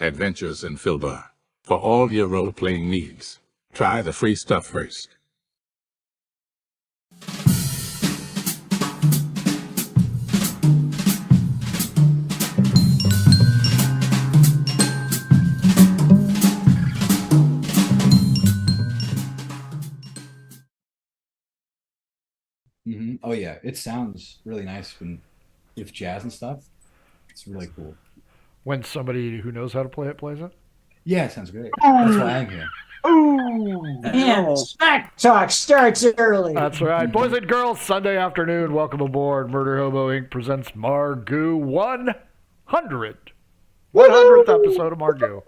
Adventures in Filbar. For all your role-playing needs, try the free stuff first. Mm-hmm. Oh yeah, it sounds really nice with jazz and stuff. It's really cool. When somebody who knows how to play it plays it. Yeah, it sounds great. That's why I'm here. Ooh, Man, smack talk starts early. That's right. Boys and girls, Sunday afternoon, welcome aboard. Murder Hobo Inc. presents Margou 100. 100th episode of Margou.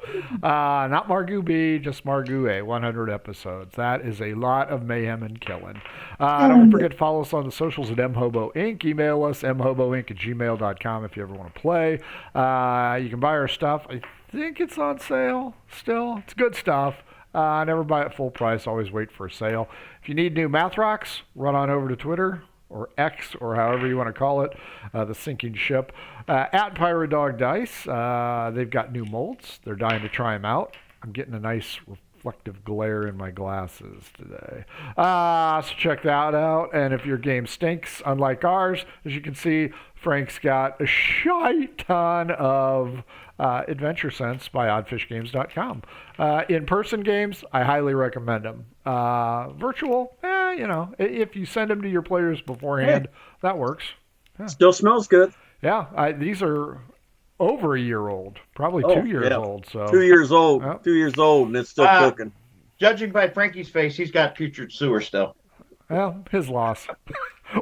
Not Margou B, just Margou A. 100 episodes. That is a lot of mayhem and killing. Don't forget to follow us on the socials at mhobo inc. Email us, mhoboinc@gmail.com if you ever want to play. You can buy our stuff. I think it's on sale still. It's good stuff. Never buy it full price. Always wait for a sale. If you need new math rocks, run on over to Twitter or X or however you want to call it, the sinking ship. At Pyrodog Dice, they've got new molds. They're dying to try them out. I'm getting a nice reflective glare in my glasses today. So check that out. And if your game stinks, unlike ours, as you can see, Frank's got a shite ton of Adventure Sense by oddfishgames.com. In-person games, I highly recommend them. Virtual, if you send them to your players beforehand, that works. Yeah. Still smells good. Yeah, these are over a year old, probably 2 years old. So 2 years old, 2 years old, and it's still cooking. Judging by Frankie's face, he's got putrid sewer still. Well, his loss.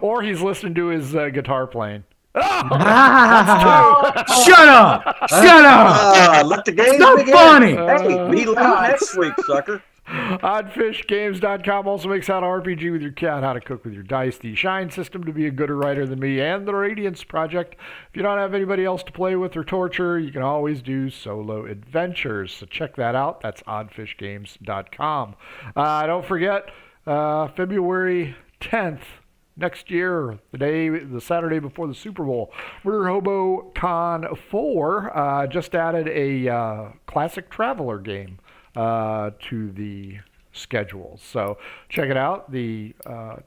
Or he's listening to his guitar playing. Shut up! Shut up! Let the game Not begin. funny. Hey, be loud next week, sucker. Oddfishgames.com also makes how to RPG with your cat, how to cook with your dice, the Shine system to be a gooder writer than me, and the Radiance Project. If you don't have anybody else to play with or torture, you can always do solo adventures. So check that out. That's oddfishgames.com. Don't forget, February 10th, next year, the Saturday before the Super Bowl, Murder Hobo Con 4 just added a classic traveler game to the schedule. So check it out. The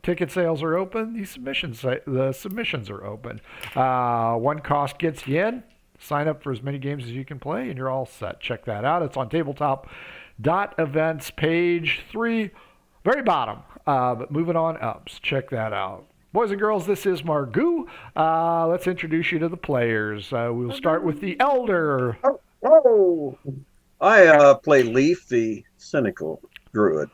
ticket sales are open. The submissions are open. One cost gets you in. Sign up for as many games as you can play, and you're all set. Check that out. It's on tabletop.events, page 3, very bottom. But moving on up. So check that out. Boys and girls, this is Margou. Let's introduce you to the players. We'll start with the Elder. Oh. I play Leaf, the cynical druid.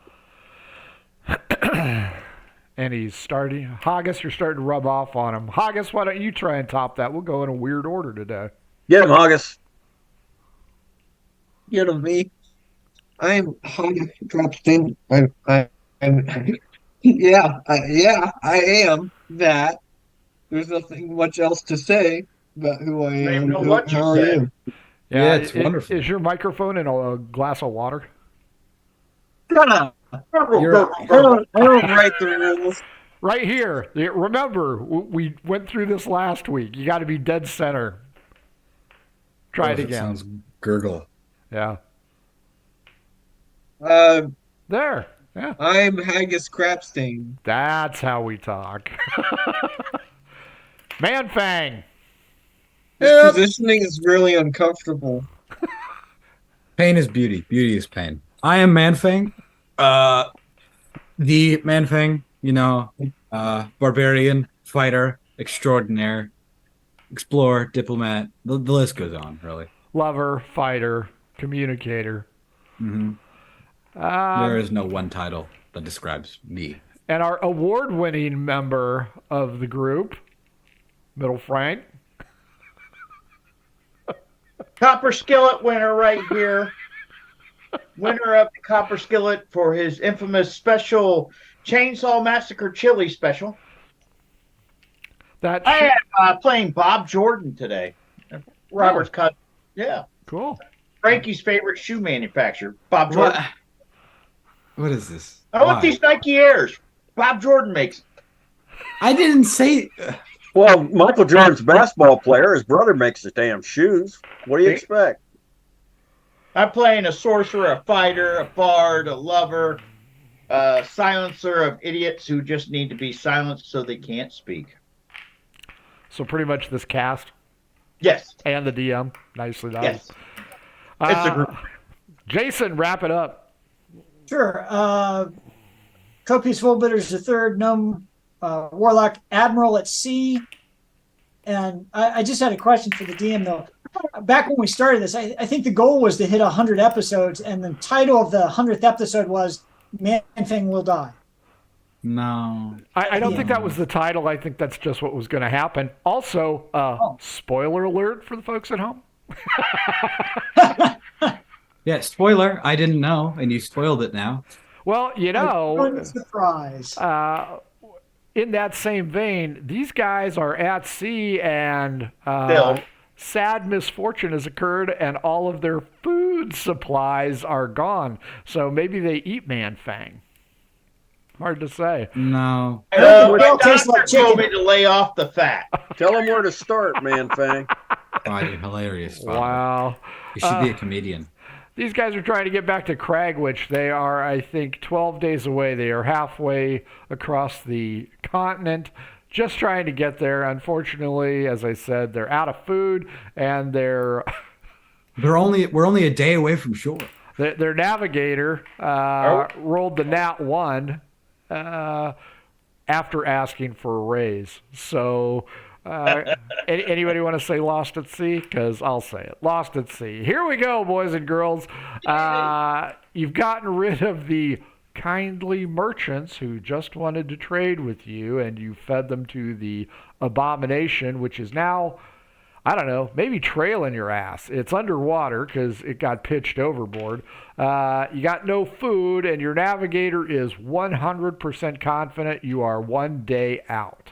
And he's starting. Haggis, you're starting to rub off on him. Haggis, why don't you try and top that? We'll go in a weird order today. Get him, Haggis. Get him, me. I'm Haggis Dropston. I am that. There's nothing much else to say about who I am. How are you? Yeah, it's wonderful. Is your microphone in a glass of water? Shut up. I don't write the rules. Right here. Remember, we went through this last week. You got to be dead center. Try it again. Sounds gurgle. Yeah. There. Yeah. I'm Haggis Crapstain. That's how we talk. Manfang. This positioning is really uncomfortable. Pain is beauty. Beauty is pain. I am Manfang. The Manfang, barbarian, fighter, extraordinaire, explorer, diplomat. The list goes on, really. Lover, fighter, communicator. Mm-hmm. There is no one title that describes me. And our award-winning member of the group, Middle Frank. Copper Skillet winner right here. Winner of the Copper Skillet for his infamous special Chainsaw Massacre Chili special. I am playing Bob Jordan today. Robert's cut. Yeah. Cool. Frankie's favorite shoe manufacturer, Bob Jordan. What is this? I want these Nike Airs. Bob Jordan makes. I didn't say. Well, Michael Jordan's a basketball player. His brother makes the damn shoes. What do you expect? I'm playing a sorcerer, a fighter, a bard, a lover, a silencer of idiots who just need to be silenced so they can't speak. So pretty much this cast Yes. and the DM. Nicely done. Yes. It's a group. Jason, wrap it up. Sure. Copious Fullbitters the third, gnome, warlock, admiral at sea. And I just had a question for the DM though. Back when we started this, I think the goal was to hit 100 episodes, and the title of the 100th episode was Man-Thing Will Die. No. I don't think that was the title. I think that's just what was going to happen. Also, spoiler alert for the folks at home. Yeah, spoiler. I didn't know, and you spoiled it now. Well, you know, surprise. In that same vein, these guys are at sea, and sad misfortune has occurred, and all of their food supplies are gone. So maybe they eat Man-Fang. Hard to say. No. My doctor told me to lay off the fat. Tell them where to start, man, Fang. Oh, you're hilarious. Father. Wow. You should be a comedian. These guys are trying to get back to Cragwich. They are, I think, 12 days away. They are halfway across the continent, just trying to get there. Unfortunately, as I said, they're out of food, and we're only a day away from shore. Their navigator rolled the nat 1 after asking for a raise. So anybody want to say lost at sea? Because I'll say it. Lost at sea. Here we go, boys and girls. You've gotten rid of the kindly merchants who just wanted to trade with you, and you fed them to the abomination, which is now, I don't know, maybe trailing your ass. It's underwater because it got pitched overboard. You got no food, and your navigator is 100% confident you are 1 day out.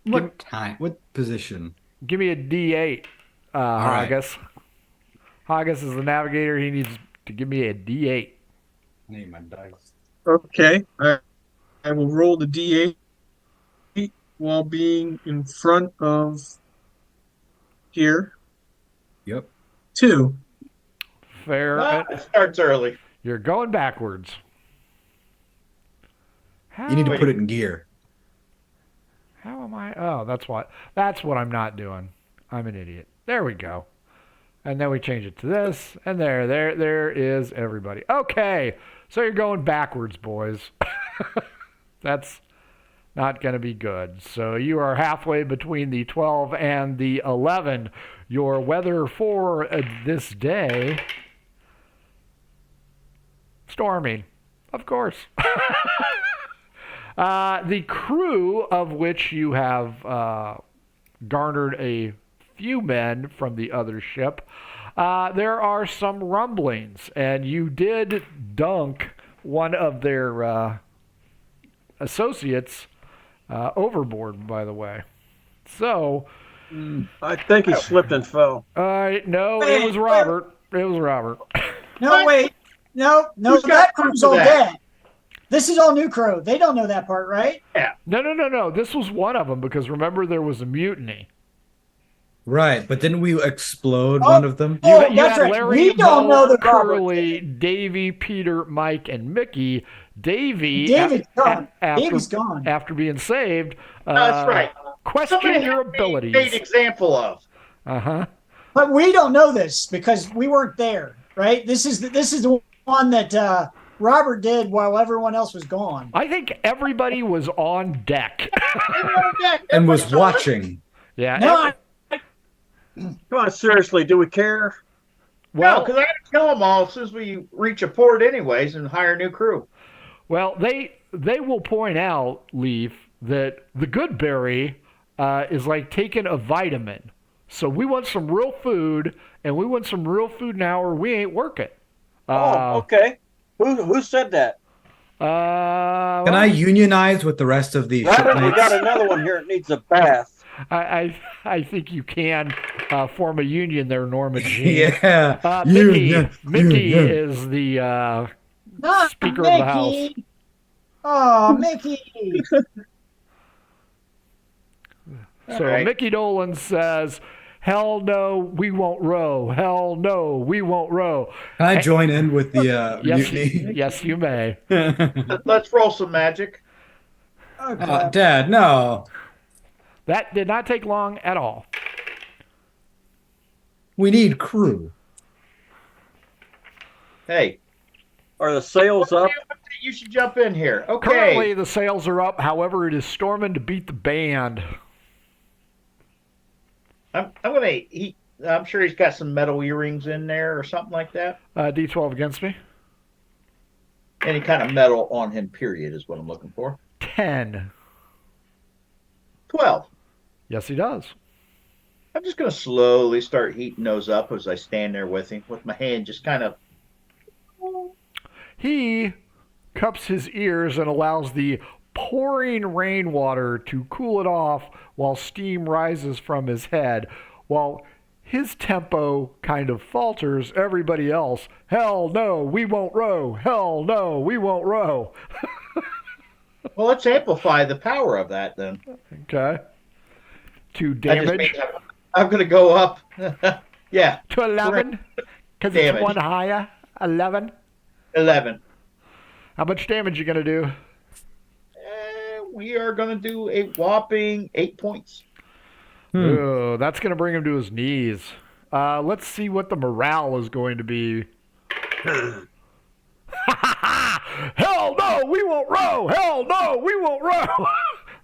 What time? What position? Give me a D8, Haggis. Haggis is the navigator. He needs to give me a D8. I need my dice. Okay. I will roll the D8 while being in front of here. Yep. 2. Fair. It starts early. You're going backwards. You need to put it in gear. How am I? Oh, that's what I'm not doing. I'm an idiot. There we go. And then we change it to this, and there is everybody. Okay, so you're going backwards, boys. That's not going to be good. So you are halfway between the 12 and the 11. Your weather for this day, storming, of course. The crew, of which you have garnered a few men from the other ship, there are some rumblings, and you did dunk one of their associates overboard, by wait. So, I think he slipped and fell. No, it was Robert. It was Robert. No, wait. No, that crew's all dead. This is all new crew. They don't know that part, right? Yeah. No. This was one of them, because remember there was a mutiny. Right, but didn't we explode one of them? You that's had right. Larry, We don't know the Curly, Davey, Peter, Mike, and Mickey. David's gone. David's gone. After being saved, That's right. Question your abilities. Made example of. But we don't know this because we weren't there, right? This is the one that Robert did while everyone else was gone. I think everybody was on deck. And was watching. Yeah. No, Come on, seriously, do we care? Well, because I got to kill them all as soon as we reach a port anyways and hire a new crew. Well, they will point out, Leaf, that the good berry is like taking a vitamin. So we want some real food, and we want some real food now, or we ain't working. Okay. Who said that? Can I unionize with the rest of the Robert, we shipmates? got another one here that needs a bath. I think you can form a union there, Norma Jean. Yeah. Mickey is the Speaker of the House. Oh, Mickey. So right. Mickey Dolan says, Hell no, we won't row. Hell no, we won't row. Can I join in with the Yes, mutiny? yes, you may. Let's roll some magic. Okay. Dad, no. That did not take long at all. We need crew. Hey, Are the sails up? you should jump in here. Okay. Currently, the sails are up. However, it is storming to beat the band. I'm gonna. I'm sure he's got some metal earrings in there or something like that. D12 against me. Any kind of metal on him. Period is what I'm looking for. 10. 12. Yes, he does. I'm just gonna slowly start heating those up as I stand there with him, with my hand just kind of. He cups his ears and allows the pouring rainwater to cool it off while steam rises from his head. While his tempo kind of falters, everybody else, hell no, we won't row. Hell no, we won't row. Well, let's amplify the power of that then. Okay. To That just damage. means I'm gonna go up. Yeah, To 11. Because it's Damage. one higher. 11. 11. How much damage you going to do? We are gonna do a whopping 8 points. Oh, that's going to bring him to his knees. Let's see what the morale is going to be. Hell no, we won't row. Hell no, we won't row.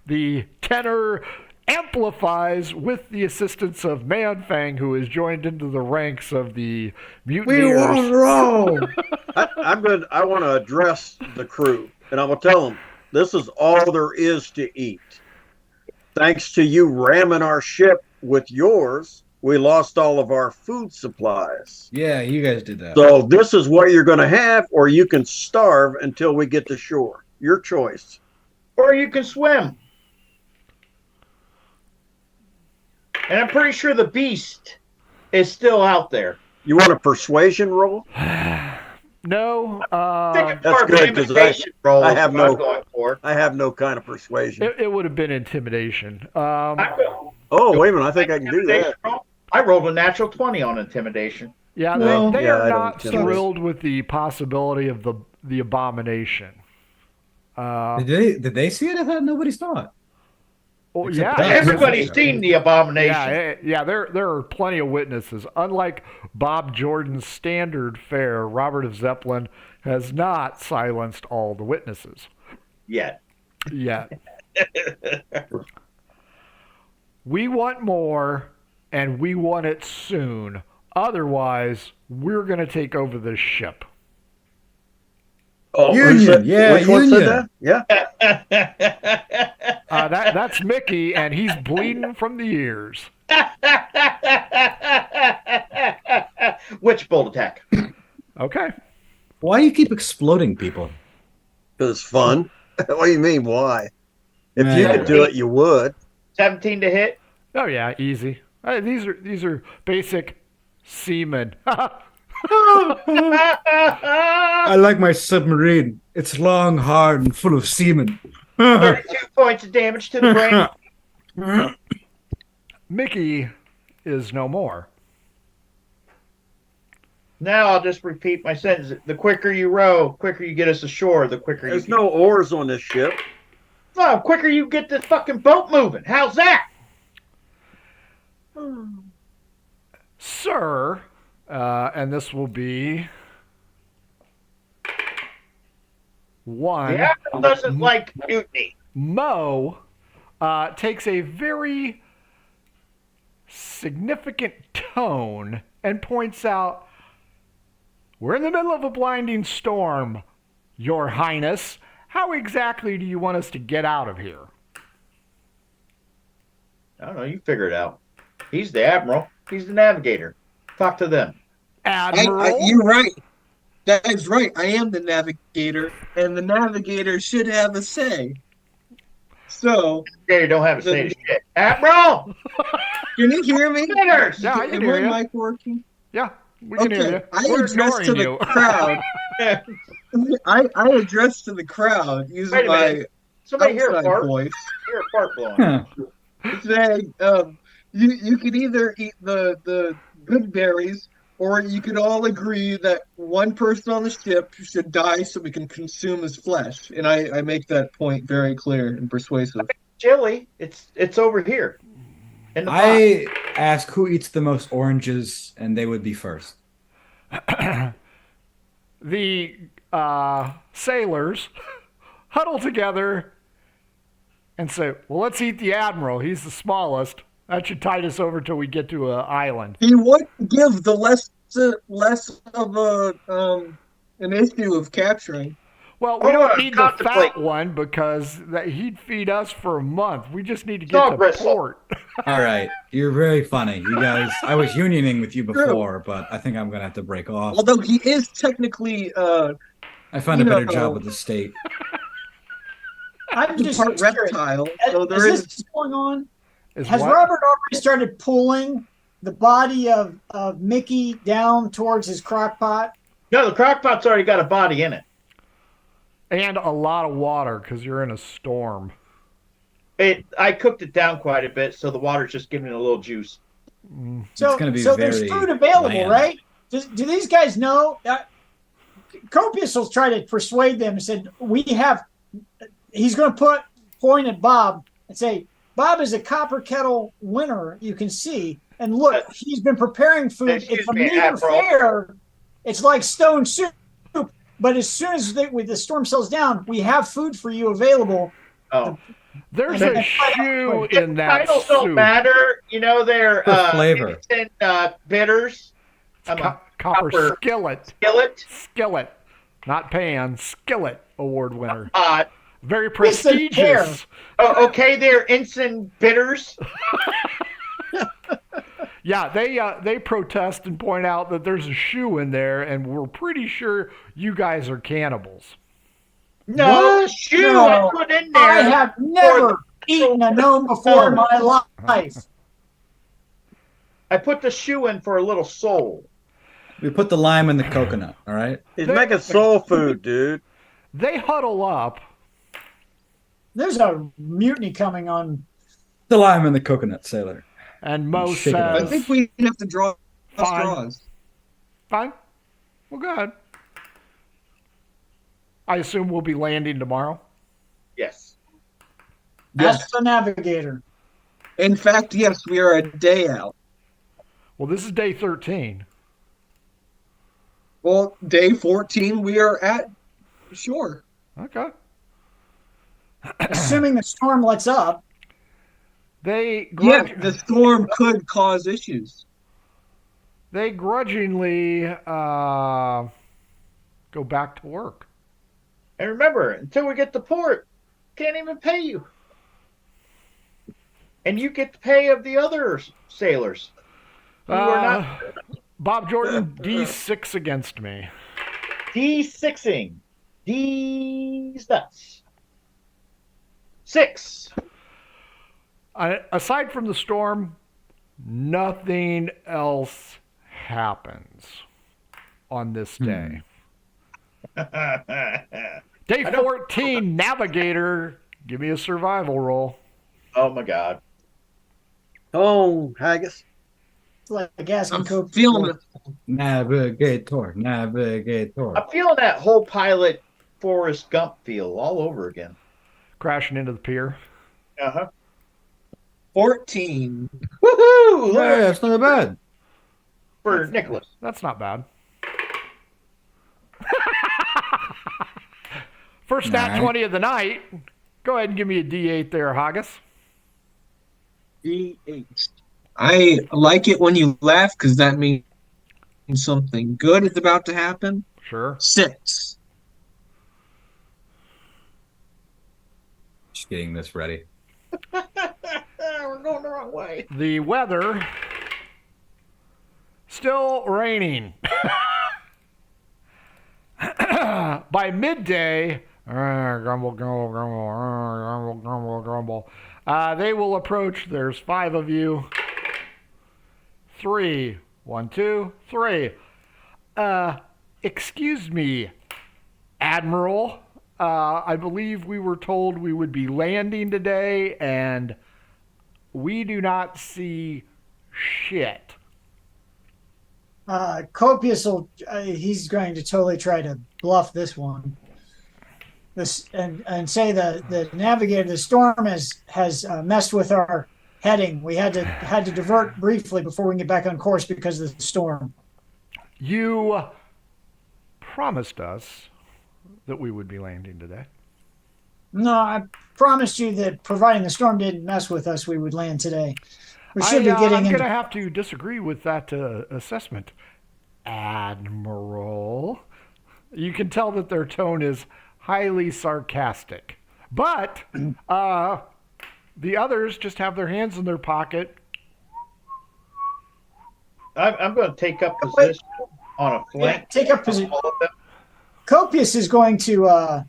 The tenor amplifies with the assistance of Manfang, who has joined into the ranks of the mutineers. row. I want to address the crew, and I'm gonna tell them this is all there is to eat. Thanks to you ramming our ship with yours, we lost all of our food supplies. Yeah, you guys did that. So this is what you're going to have, or you can starve until we get to shore. Your choice. Or you can swim. And I'm pretty sure the beast is still out there. You want a persuasion roll? No, That's good, 'cause I have no- going for. I have no kind of persuasion. it would have been intimidation. Oh, wait a minute. I think I can do that. I rolled a natural 20 on intimidation. Yeah, Well, they yeah, are I don't not think it is. thrilled with the possibility of the abomination. Did they see it? I thought nobody saw it. Oh, Except yeah, that. Everybody's seen the abomination. yeah. There are plenty of witnesses. Unlike Bob Jordan's standard fare, Robert of Zeppelin has not silenced all the witnesses Yet. yet. We want more, and we want it soon. Otherwise, we're going to take over this ship. Oh, Union, who said- yeah, which one said Union. that? Yeah. That's Mickey, and he's bleeding from the ears. Witch bolt attack. Okay. Why do you keep exploding people? Because it's fun. What do you mean, why? If you Yeah. could do it, you would. 17 to hit. Oh yeah, easy. These are basic seamen. I like my submarine. It's long, hard, and full of semen. 32 points of damage to the brain. Mickey is no more. Now I'll just repeat my sentence. The quicker you row, quicker you get us ashore, the quicker you There's no oars on this ship. No, quicker you get this fucking boat moving. How's that? Sir, and this will be one. The admiral doesn't like mutiny. Mo takes a very significant tone and points out, we're in the middle of a blinding storm, Your Highness. How exactly do you want us to get out of here? I don't know. You figure it out. He's the admiral. He's the navigator. Talk to them. Admiral? You're right. That is right. I am the navigator, and the navigator should have a say. So, Navigator don't have a say to shit. Admiral! can you hear me? Sinners! Yeah, I can Am hear my you. mic working? Yeah, we can hear you. I We're addressed to ignoring the you. crowd. I addressed to the crowd using Wait a my minute. Somebody hear a outside fart? voice. Hear a fart blowing. Saying, you could either eat the good berries, or you could all agree that one person on the ship should die so we can consume his flesh. And I make that point very clear and persuasive. Chili, it's over here in the pot. I ask who eats the most oranges, and they would be first. The sailors huddle together and say, well, let's eat the Admiral. He's the smallest. That should tide us over till we get to an island. He would give the less of an issue of capturing. Well, we don't need the contemplate. fat one because he'd feed us for a month. We just need to get Dog to wrestle. port. All right, you're very funny, you guys. I was unioning with you before, but I think I'm gonna have to break off. Although he is technically I find a better job with the state. I'm just part curious. reptile, so Is there this is. going on? Is Has what? Robert already started pulling the body of Mickey down towards his crock pot? No, the crock pot's already got a body in it. And a lot of water because you're in a storm. I cooked it down quite a bit, so the water's just giving it a little juice. So, gonna be there's very food available, bland. right? Do these guys know? Copius will try to persuade them and said, he's going to point at Bob and say, Bob is a copper kettle winner, you can see. And look, he's been preparing food. Excuse It's a me, meager Admiral. fare. It's like stone soup. But as soon as the storm settles down, we have food for you available. Oh, There's And a shoe in that titles don't soup. matter. You know, they're The flavor. bitters. Copper skillet. Skillet. Not pan. Skillet award winner. Very Listen here. prestigious. Oh, okay, they're ensign bitters. Yeah, they protest and point out that there's a shoe in there, and we're pretty sure you guys are cannibals. No, shoe I put in there. I have never eaten a gnome before in my life. I put the shoe in for a little soul. We put the lime in the coconut, all right? He's making soul food, dude. They huddle up. There's a mutiny coming on. The lime in the coconut, sailor. And Mo Shake it up. I says, think we have to draw Fine. straws. fine. Well, go ahead. I assume we'll be landing tomorrow. Yes. Yes. Ask the navigator. In fact, yes, we are a day out. Well, this is day 13. Well, day 14, we are at shore. Okay. Assuming the storm lets up. They Yeah, the storm could cause issues. they grudgingly go back to work. And remember, until we get to port, can't even pay you. And you get the pay of the other sailors who are not Bob Jordan, D6 against me. D6ing. D's nuts. 6. Aside from the storm, nothing else happens on this day. Day 14, Navigator. Give me a survival roll. Oh my God. Oh, Haggis. It's like asking I'm Cope. feeling it. Navigator. I'm feeling that whole pilot Forrest Gump feel all over again. Crashing into the pier. Uh-huh. 14. Woohoo! Yeah, that's not bad. For Nicholas. That's not bad. First nat Alright. 20 of the night. Go ahead and give me a D8 there, Haggis. D8. I like it when you laugh because that means something good is about to happen. Sure. 6. Just getting this ready. We're going the wrong way. The weather still raining. By midday, grumble, grumble, grumble, grumble, grumble, grumble. They will approach. There's 5 of you. 3. 1, 2, 3. Excuse me, Admiral. I believe we were told we would be landing today, and we do not see shit. Copious will he's going to totally try to bluff this one. This and say the navigator, the storm has messed with our heading. We had to divert briefly before we can get back on course because of the storm. You promised us that we would be landing today. No, I promised you that providing the storm didn't mess with us, we would land today. We should be getting I'm into. going to have to disagree with that assessment, Admiral. You can tell that their tone is highly sarcastic. But the others just have their hands in their pocket. I'm going to take up position on a flank. Yeah, take up position. Copious is going to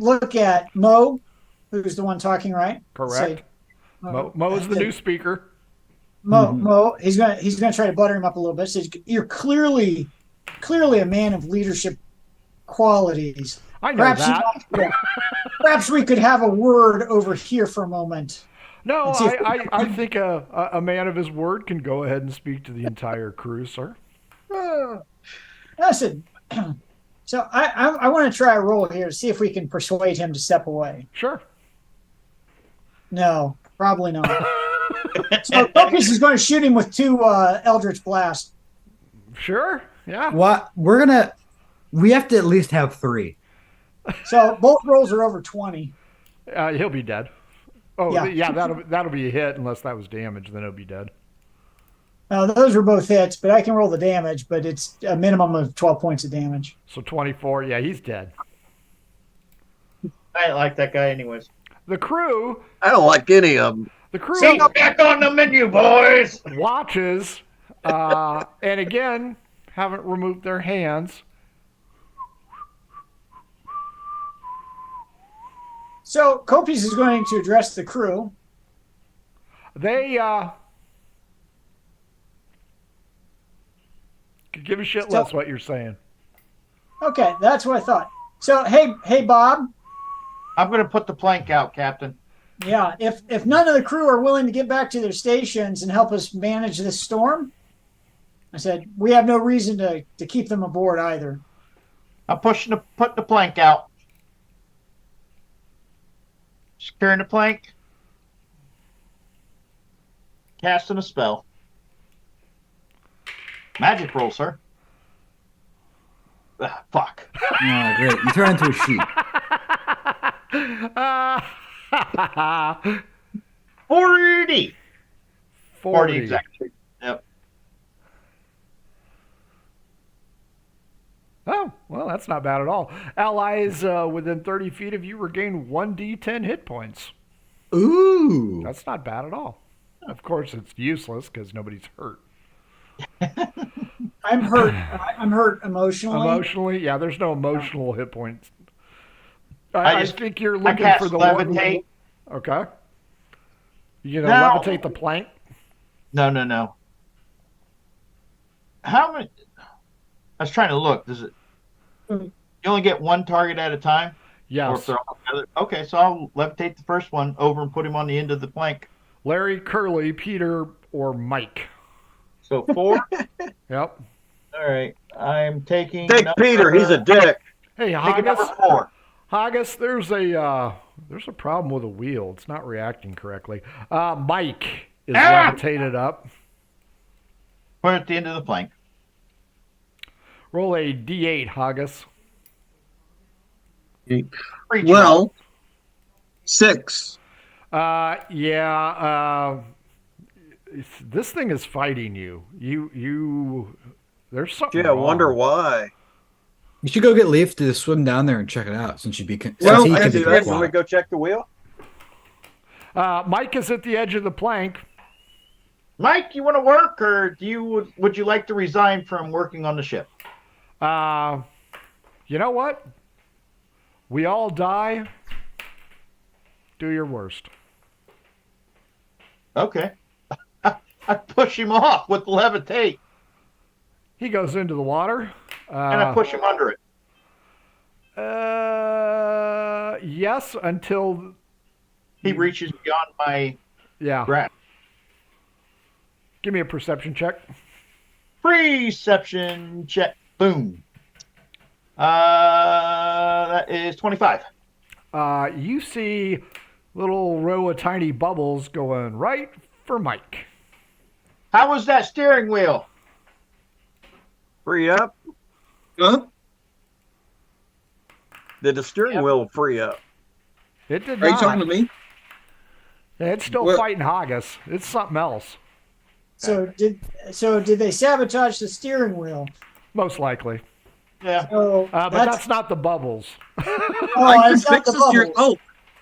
look at Mo, who's the one talking, right? Correct. Say, Mo is the new speaker. Mo, he's gonna try to butter him up a little bit. Says, you're clearly a man of leadership qualities. I know that. Perhaps we could have a word over here for a moment. No, I think a man of his word can go ahead and speak to the entire crew, sir. Listen, so I want to try a roll here to see if we can persuade him to step away. Sure. No, probably not. So Copious is going to shoot him with 2 Eldritch Blast. Sure. Yeah. What we have to at least have 3. So both rolls are over 20. He'll be dead. Oh, Yeah. yeah, that'll be a hit unless that was damage. Then he'll be dead. Those were both hits, but I can roll the damage, but it's a minimum of 12 points of damage. So 24. Yeah, he's dead. I ain't like that guy anyways. The crew. I don't like any of them. The crew Go back on the menu, boys. watches, and again haven't removed their hands. So Copious is going to address the crew. They could give a shit Still- less what you're saying. Okay, that's what I thought. So hey Bob, I'm going to put the plank out, Captain. yeah, if none of the crew are willing to get back to their stations and help us manage this storm, I said we have no reason to keep them aboard either. I'm putting the plank out. Securing the plank. Casting a spell. Magic roll, sir. Fuck. Oh, great. You turn into a sheep. 40. 40 40 exactly. Yep. Oh, well, that's not bad at all. Allies within 30 feet of you regain 1d10 hit points. Ooh. That's not bad at all. Of course, it's useless because nobody's hurt. I'm hurt. I'm hurt emotionally. Emotionally, yeah, there's no emotional hit points. I I just- think you're I looking cast for the levitate. Okay. You gonna levitate the plank? No. How many? I was trying to look. Does it? You only get one target at a time? Or if Yes. they're all together? Okay, so I'll levitate the first one over and put him on the end of the plank. Larry, Curly, Peter, or Mike. So 4. Yep. All right. I'm taking. Take Peter. He's a dick. Hey, Taking number Haggis. 4. Haggis, there's a problem with a wheel. It's not reacting correctly. Mike is levitated up. Put it at the end of the plank. Roll a d8, Haggis. Preach Well, 6. This thing is fighting you. There's something Yeah, I wrong. wonder why. You should go get Leaf to swim down there and check it out since Well, he I can do be that. When we quiet. go check the wheel? Mike is at the edge of the plank. Mike, you want to work, or would you like to resign from working on the ship? You know what? We all die. Do your worst. Okay. I push him off with levitate, He goes into the water. and I push him under it. Yes, until He reaches beyond my yeah. grasp. Give me a perception check. Perception check. Boom. That is 25. You see little row of tiny bubbles going right for Mike. How was that steering wheel? Free up? Huh? Did the steering wheel free up? It did Are you not. talking to me? It's still Well- fighting Haggis. It's something else. So did they sabotage the steering wheel? Most likely. Yeah. So But that's not the bubbles. I could fix the steering. Oh,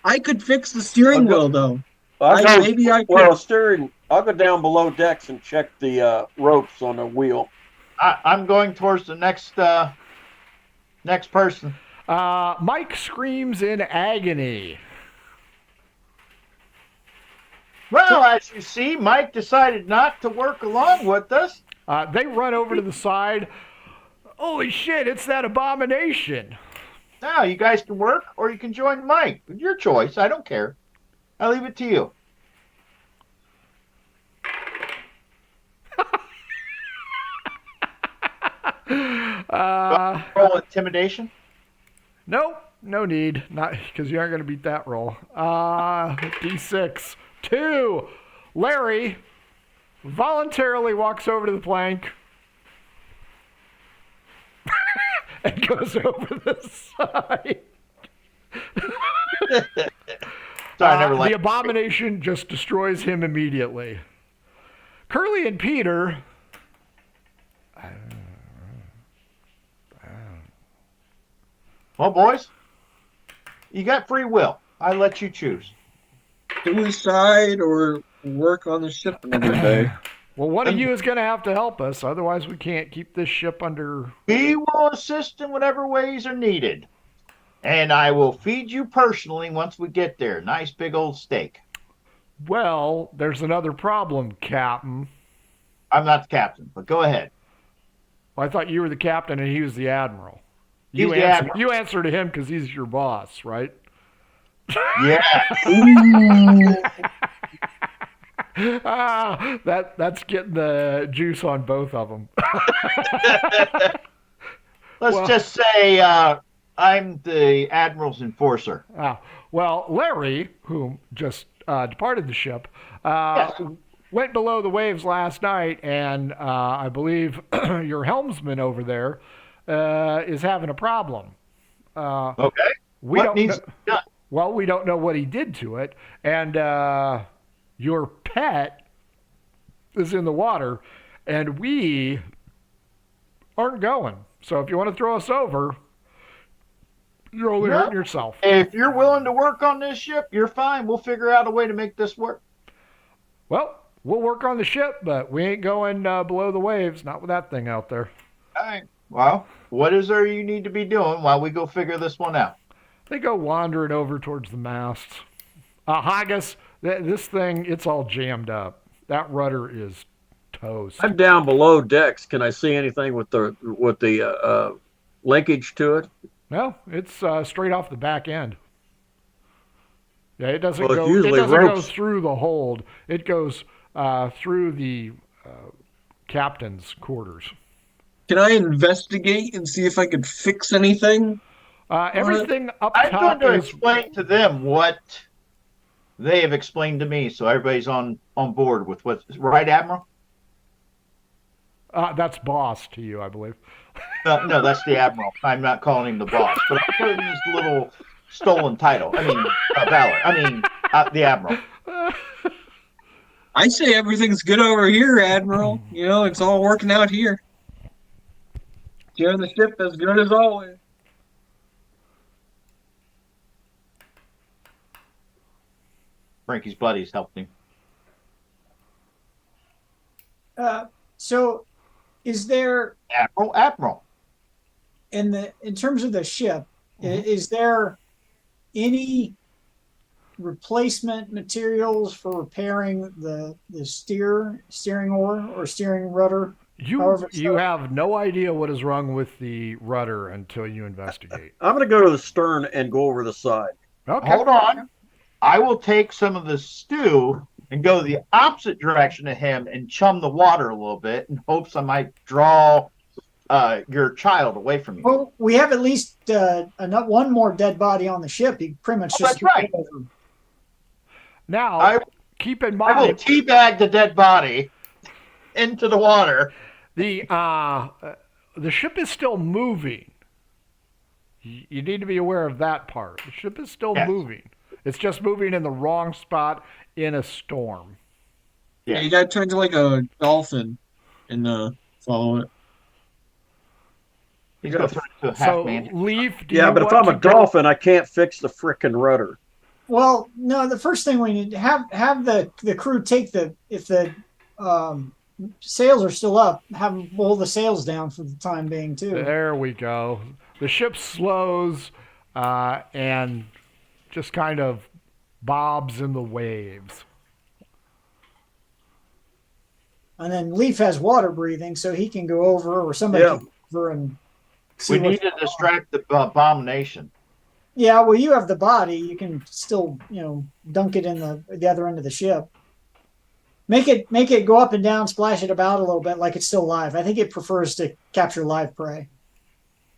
I could fix the steering wheel though. Maybe I could. I'll go down below decks and check the ropes on the wheel. I'm going towards the next person. Mike screams in agony. Well, as you see, Mike decided not to work along with us. They run over to the side. Holy shit, it's that abomination. Now, you guys can work or you can join Mike. Your choice. I don't care. I leave it to you. Roll intimidation. Nope, no need. Not because you aren't going to beat that roll. D6. 2. Larry voluntarily walks over to the plank and goes over the side. Sorry, I never liked the abomination just destroys him immediately. Curly and Peter. Well, boys, you got free will. I let you choose. Suicide or work on the ship another day. Well, one of you is going to have to help us. Otherwise, we can't keep this ship under... We will assist in whatever ways are needed. And I will feed you personally once we get there. Nice big old steak. Well, there's another problem, Captain. I'm not the captain, but go ahead. Well, I thought you were the captain and he was the admiral. He's the admiral. You answer to him because he's your boss, right? Yeah. That's getting the juice on both of them. Let's just say I'm the admiral's enforcer. Well, Larry, who just departed the ship, Yes. went below the waves last night, and I believe your helmsman over there is having a problem. Okay. What needs to be done? Well, we don't know what he did to it, and your pet is in the water, and we aren't going. So if you want to throw us over, you're only hurting yourself. If you're willing to work on this ship, you're fine. We'll figure out a way to make this work. Well, we'll work on the ship, but we ain't going below the waves, not with that thing out there. All right. Well, what is there you need to be doing while we go figure this one out? They go wandering over towards the masts. Haggis, this thing, it's all jammed up. That rudder is toast. I'm down below decks. Can I see anything with the linkage to it? No, it's straight off the back end. Yeah, it doesn't Well, go. it's It usually doesn't go ropes. through the hold. It goes through the captain's quarters. Can I investigate and see if I could fix anything? Everything up I'm top going to is. explain to them what they have explained to me, so everybody's on board with what's right, Admiral. That's boss to you, I believe. No, that's the Admiral. I'm not calling him the boss, but I'm putting his little stolen title. I mean, Valor. I mean, the Admiral. I say everything's good over here, Admiral. You know, it's all working out here. Steering the ship as good as always. Frankie's buddies helped him. So, is there Admiral. in terms of the ship, is there any replacement materials for repairing the steering oar or steering rudder? You have no idea what is wrong with the rudder until you investigate. I'm going to go to the stern and go over the side. Okay. Hold on. I will take some of the stew and go the opposite direction of him and chum the water a little bit in hopes I might draw your child away from you. Well, we have at least one more dead body on the ship. He pretty much just. That's right. Now, keep in mind. I will teabag the dead body into the water. The ship is still moving. You need to be aware of that part. The ship is still moving. It's just moving in the wrong spot in a storm. Yeah, you gotta turn into like a dolphin and follow it. He's gonna turn into a half man. Leaf. But if I'm a dolphin, I can't fix the frickin' rudder. Well, no. The first thing we need to have the crew take if the sails are still up, have them pull the sails down for the time being too. There we go. The ship slows and just kind of bobs in the waves. And then Leaf has water breathing, so he can go over, or somebody can go over and see. We need to distract the abomination. Yeah, well, you have the body. You can still, dunk it in the other end of the ship. Make it go up and down, splash it about a little bit like it's still alive. I think it prefers to capture live prey.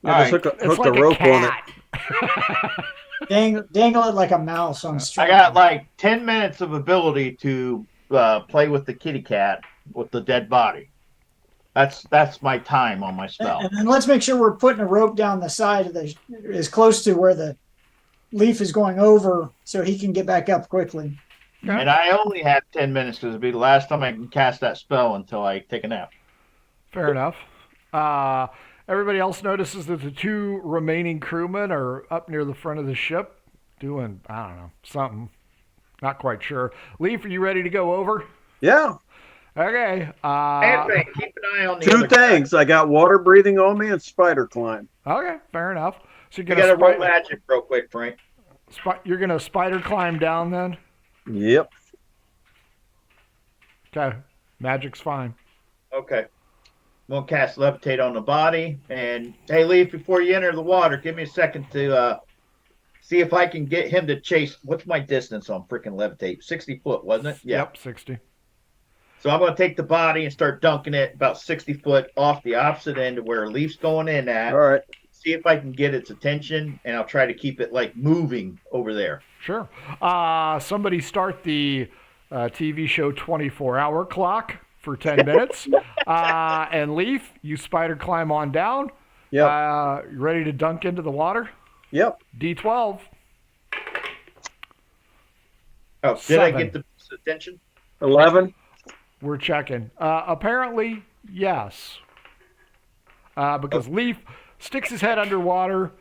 Yeah, just hook the rope on it. Dangle it like a mouse on string. I got like 10 minutes of ability to play with the kitty cat with the dead body. That's my time on my spell. And then let's make sure we're putting a rope down the side of as close to where the Leaf is going over, so he can get back up quickly. And I only have 10 minutes because it'll be the last time I can cast that spell until I take a nap. Fair enough. Everybody else notices that the two remaining crewmen are up near the front of the ship doing, I don't know, something. Not quite sure. Leaf, are you ready to go over? Yeah. Okay. Anthony, keep an eye on the Two things. I got water breathing on me and spider climb. Okay, fair enough. So you got to roll magic real quick, Frank. You're going to spider climb down then? Yep. Okay. Magic's fine. Okay. I'm going to cast Levitate on the body. And, hey, Leaf, before you enter the water, give me a second to see if I can get him to chase. What's my distance on freaking Levitate? 60 foot, wasn't it? Yeah. Yep, 60. So I'm going to take the body and start dunking it about 60 foot off the opposite end of where Leaf's going in at. All right. See if I can get its attention, and I'll try to keep it, like, moving over there. Sure. Somebody start the TV show 24-hour clock for 10 minutes. And Leaf, you spider climb on down. Yep. You ready to dunk into the water? Yep. D12. Oh, did 7. I get the attention? 11. We're checking. Apparently, yes. Because Leaf sticks his head underwater,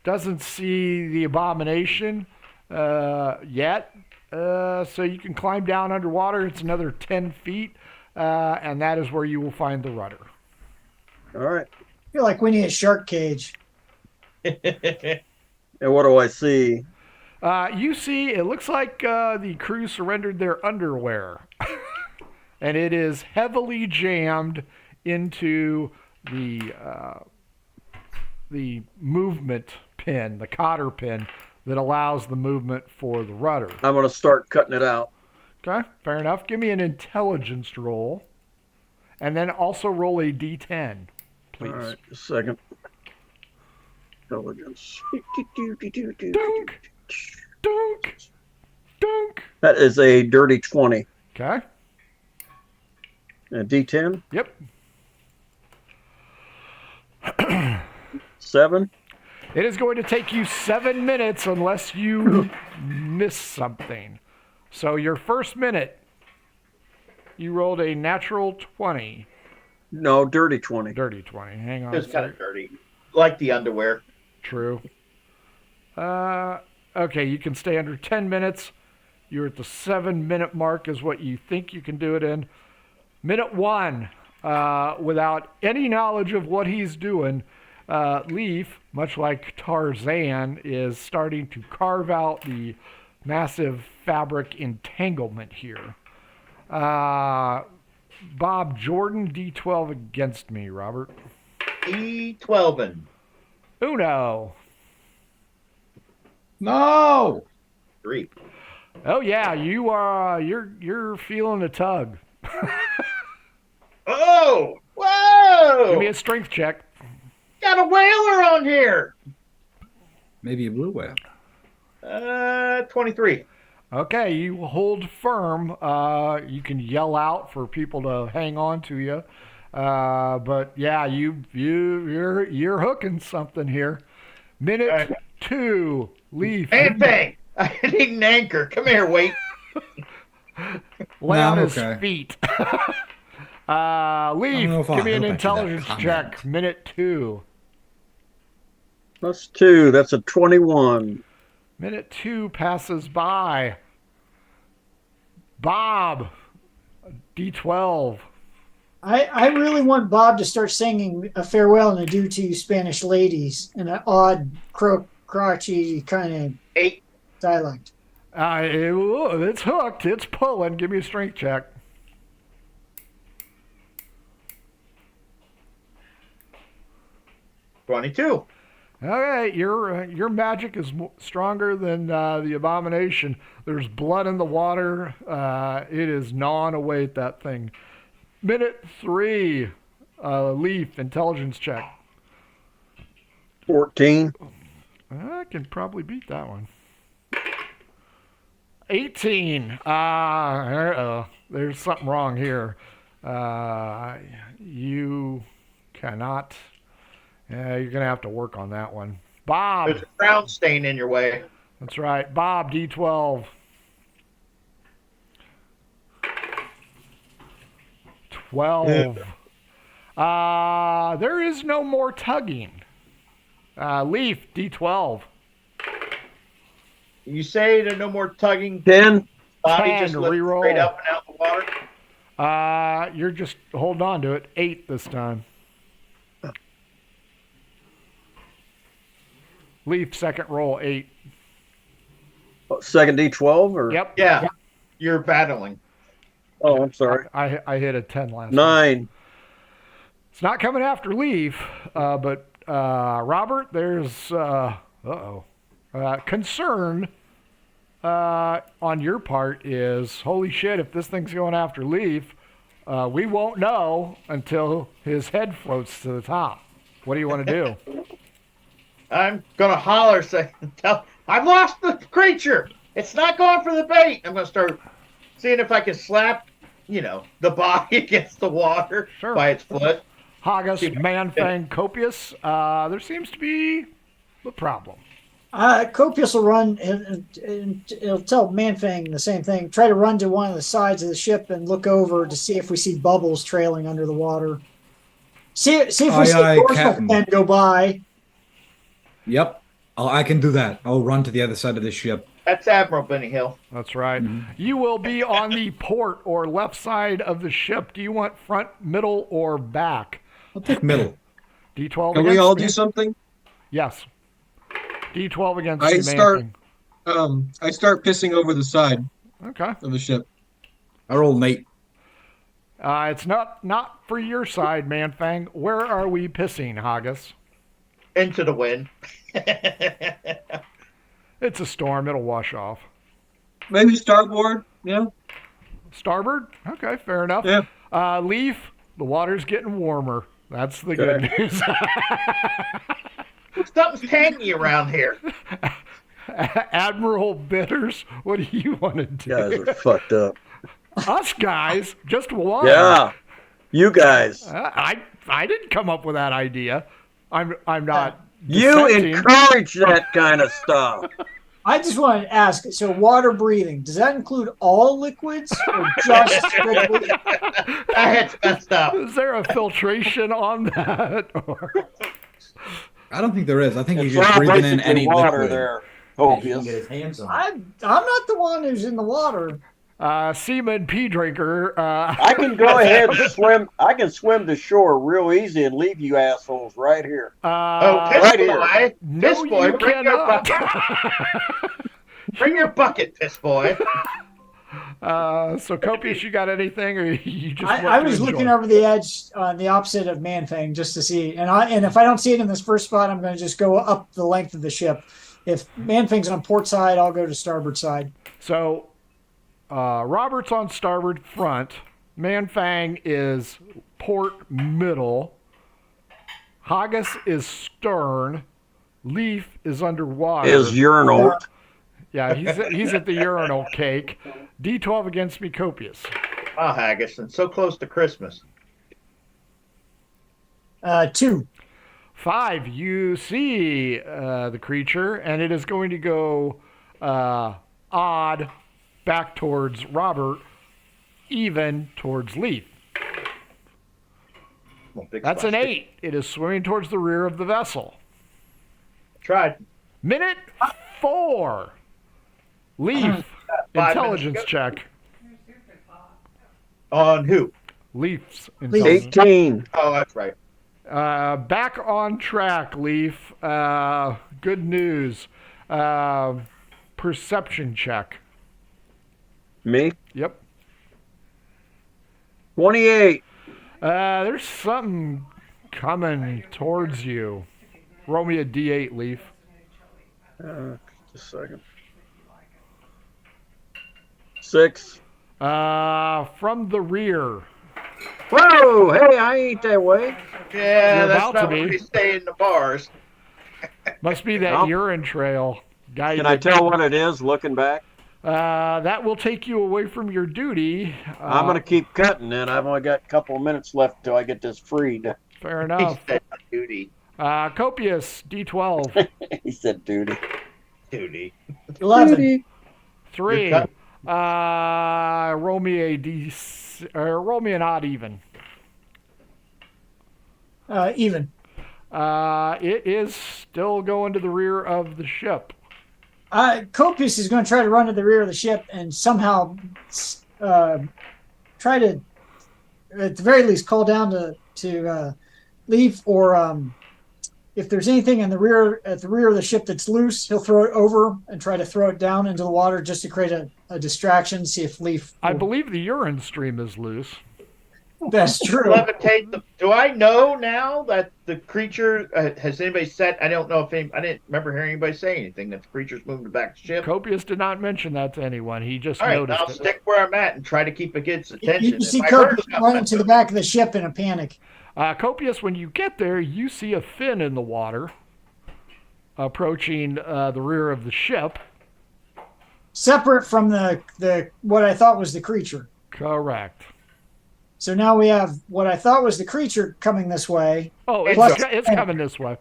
doesn't see the abomination yet. So you can climb down underwater. It's another 10 feet, and that is where you will find the rudder. All right. I feel like we need a shark cage. And what do I see? You see, it looks like the crew surrendered their underwear. And it is heavily jammed into the movement pin, the cotter pin, that allows the movement for the rudder. I'm going to start cutting it out. Okay, fair enough. Give me an intelligence roll. And then also roll a d10, please. All right, a second. Intelligence. Dunk! Dunk! Dunk! That is a dirty 20. Okay. A D10? Yep. 7. It is going to take you 7 minutes unless you miss something. So your first minute, you rolled a natural 20. No, dirty 20. Dirty 20. Hang on. It's kind of dirty. Like the underwear. True. Okay, you can stay under 10 minutes. You're at the 7-minute mark is what you think you can do it in. Minute 1, without any knowledge of what he's doing, Leaf, much like Tarzan, is starting to carve out the massive fabric entanglement here. Bob Jordan, D12 against me, Robert. D12. Uno. No. 3. Oh yeah, you are. You're feeling a tug. Oh, whoa! Give me a strength check. Got a whaler on here. Maybe a blue whale. 23. Okay, you hold firm. You can yell out for people to hang on to you. But yeah, you're hooking something here. Minute All right. 2, Leaf. Man thing. I need an anchor. Come here, wait. Lay Nah, on I'm his okay. feet. know Leaf, if I'll give me an help after that intelligence comment. check. Minute 2. +2. That's a 21. Minute 2 passes by. Bob, D12. I really want Bob to start singing a farewell and adieu to you Spanish ladies in an odd, crotchy kind of 8. dialect. It's hooked. It's pulling. Give me a strength check. $22. Okay, your magic is stronger than the abomination. There's blood in the water. It is gnawing away at that thing. Minute 3, Leaf, intelligence check. 14. I can probably beat that one. 18. There's something wrong here. You cannot. You're going to have to work on that one. Bob. There's a crown stain in your way. That's right. Bob, D12. 12. There is no more tugging. Leaf, D12. You say there's no more tugging. 10. Body 10, just lifts reroll. straight up and out the water. You're just holding on to it. 8 this time. Leaf, second roll, 8. Second D12 or? Yep. Yeah. You're battling. Oh, I'm sorry. I hit a 10 last time. 9. It's not coming after Leaf, but Robert, there's concern on your part is, holy shit, if this thing's going after Leaf, we won't know until his head floats to the top. What do you want to do? I'm gonna holler, say, I've lost the creature. It's not going for the bait. I'm gonna start seeing if I can slap, the body against the water by its foot. Haggis, Manfang, Copious. There seems to be a problem. Copious will run and it'll tell Manfang the same thing. Try to run to one of the sides of the ship and look over to see if we see bubbles trailing under the water. See if we see a dorsal fin go by. Yep. I can do that. I'll run to the other side of the ship. That's Admiral Benny Hill. That's right. You will be on the port or left side of the ship. Do you want front, middle, or back? I'll pick middle. D12 Can we all do something? Yes. D12 against I you, start. Manfang. I start pissing over the side Okay. of the ship. I roll an 8. It's not for your side, Manfang. Where are we pissing, Haggis? Into the wind. It's a storm. It'll wash off. Maybe starboard. Yeah. Starboard? Okay, fair enough. Yeah. Leaf, the water's getting warmer. That's the good news. Something's tangy around here. Admiral Bitters, what do you want to do? You guys are fucked up. Us guys, just one. Yeah. You guys. I didn't come up with that idea. I'm not. You dissenting. encourage that kind of stuff. I just wanted to ask, so water breathing, does that include all liquids or just liquids? That's messed up. Is there a filtration on that? Or... I don't think there is. I think It's you're just breathing in basically any water liquid. there. That he can get his hands on. I'm not the one who's in the water. Seaman Pea Drinker. I can go ahead and swim. I can swim to shore real easy and leave you assholes right here. Piss right boy. here. Piss No, boy, you bring your cannot. bucket. Bring your bucket, piss boy. So Copious, you got anything, or you just? I was looking over the edge on the opposite of Manfang just to see, and if I don't see it in this first spot, I'm going to just go up the length of the ship If Man-Fang's on port side, I'll go to starboard side. So, Robert's on starboard front. Man-Fang is port middle. Haggis is stern. Leaf is underwater. Is urinal. Yeah, he's at the urinal cake. D12 against me, Copious. Ah, Haggis, and so close to Christmas. 2. 5, you see the creature, and it is going to go odd back towards Robert, even towards Leaf. Well, big That's an splash. 8. It is swimming towards the rear of the vessel. Tried. Minute 4. Leaf, 5 intelligence minutes check. On who? Leaf's intelligence. 18. Oh, that's right. Back on track, Leaf. Good news. Perception check. Me? Yep. 28. There's something coming towards you. Roll me a D8, Leaf. Just a second. 6. From the rear. Whoa! Hey, I ain't that way. Yeah, You're that's about not to where be. we stay in the bars. Must be that Well, urine trail. Guy Can I tell what it is looking back? that will take you away from your duty. I'm going to keep cutting then. I've only got a couple of minutes left till I get this freed. Fair He enough. said duty. Copious, D12. He said duty. Duty. 11. 3. Good Roll me a roll me an odd even. Even. It is still going to the rear of the ship. Copious is going to try to run to the rear of the ship and somehow try to, at the very least, call down to Leaf, or if there's anything at the rear of the ship that's loose, he'll throw it over and try to throw it down into the water just to create a distraction. See if Leaf. I believe the urine stream is loose. That's true. Levitate the. Do I know now that the creature has anybody said? I don't know if I didn't remember hearing anybody say anything that the creature's moving back to ship. Copious did not mention that to anyone. He just All right, noticed I'll it. stick where I'm at and try to keep against attention. You see If I heard Copious something, running to the back of the ship in a panic. Copious, when you get there, you see a fin in the water approaching the rear of the ship. Separate from the what I thought was the creature. Correct. So now we have what I thought was the creature coming this way, Oh, Plus- it's coming this way.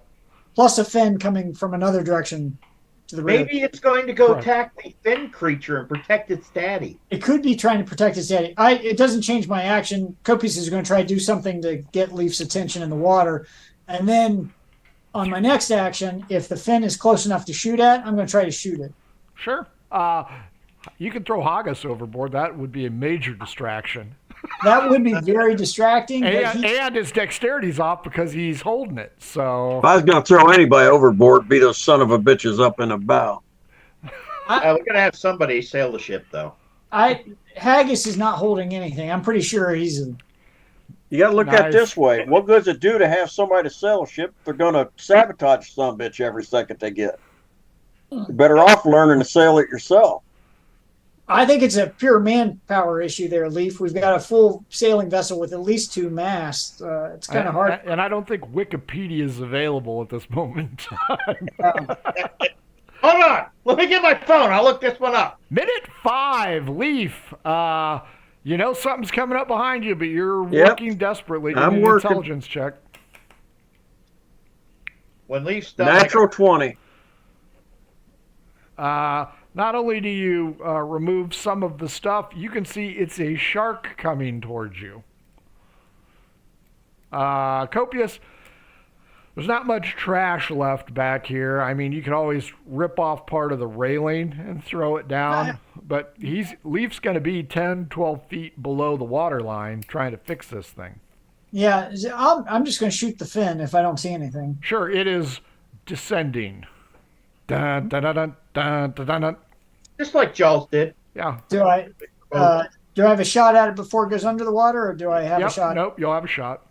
plus a fin coming from another direction to the rear. maybe it's going to go Correct. attack the thin creature and protect its daddy. It could be trying to protect its daddy. It doesn't change my action. Copious is going to try to do something to get Leaf's attention in the water. And then on my next action, if the fin is close enough to shoot at, I'm going to try to shoot it. Sure. You can throw Haggis overboard. That would be a major distraction. That would be very distracting. But And his dexterity's off because he's holding it. So If I was going to throw anybody overboard, be those son of a bitches up in the bow. We're going to have somebody sail the ship, though. Haggis is not holding anything. I'm pretty sure he's. You got to look at Nice. it this way. What good does it do to have somebody to sail a ship? They're going to sabotage some bitch every second they get. You're better off learning to sail it yourself. I think it's a pure manpower issue there, Leaf. We've got a full sailing vessel with at least 2 masts. It's kind of hard. And I don't think Wikipedia is available at this moment in time. Hold on. Let me get my phone. I'll look this one up. Minute 5, Leaf. You know something's coming up behind you, but you're Yep. working desperately. I'm Give me an working. intelligence check. When Leaf's done, Natural 20. Not only do you remove some of the stuff, you can see it's a shark coming towards you. Copious, there's not much trash left back here. I mean, you can always rip off part of the railing and throw it down, but Leaf's going to be 10, 12 feet below the water line trying to fix this thing. Yeah, I'm just going to shoot the fin if I don't see anything. Sure, it is descending. Dun, dun, dun, dun, dun, dun, dun, dun. just like Jaws did. Yeah. Do I have a shot at it before it goes under the water, or do I have a Yep, shot? nope, you'll have a shot.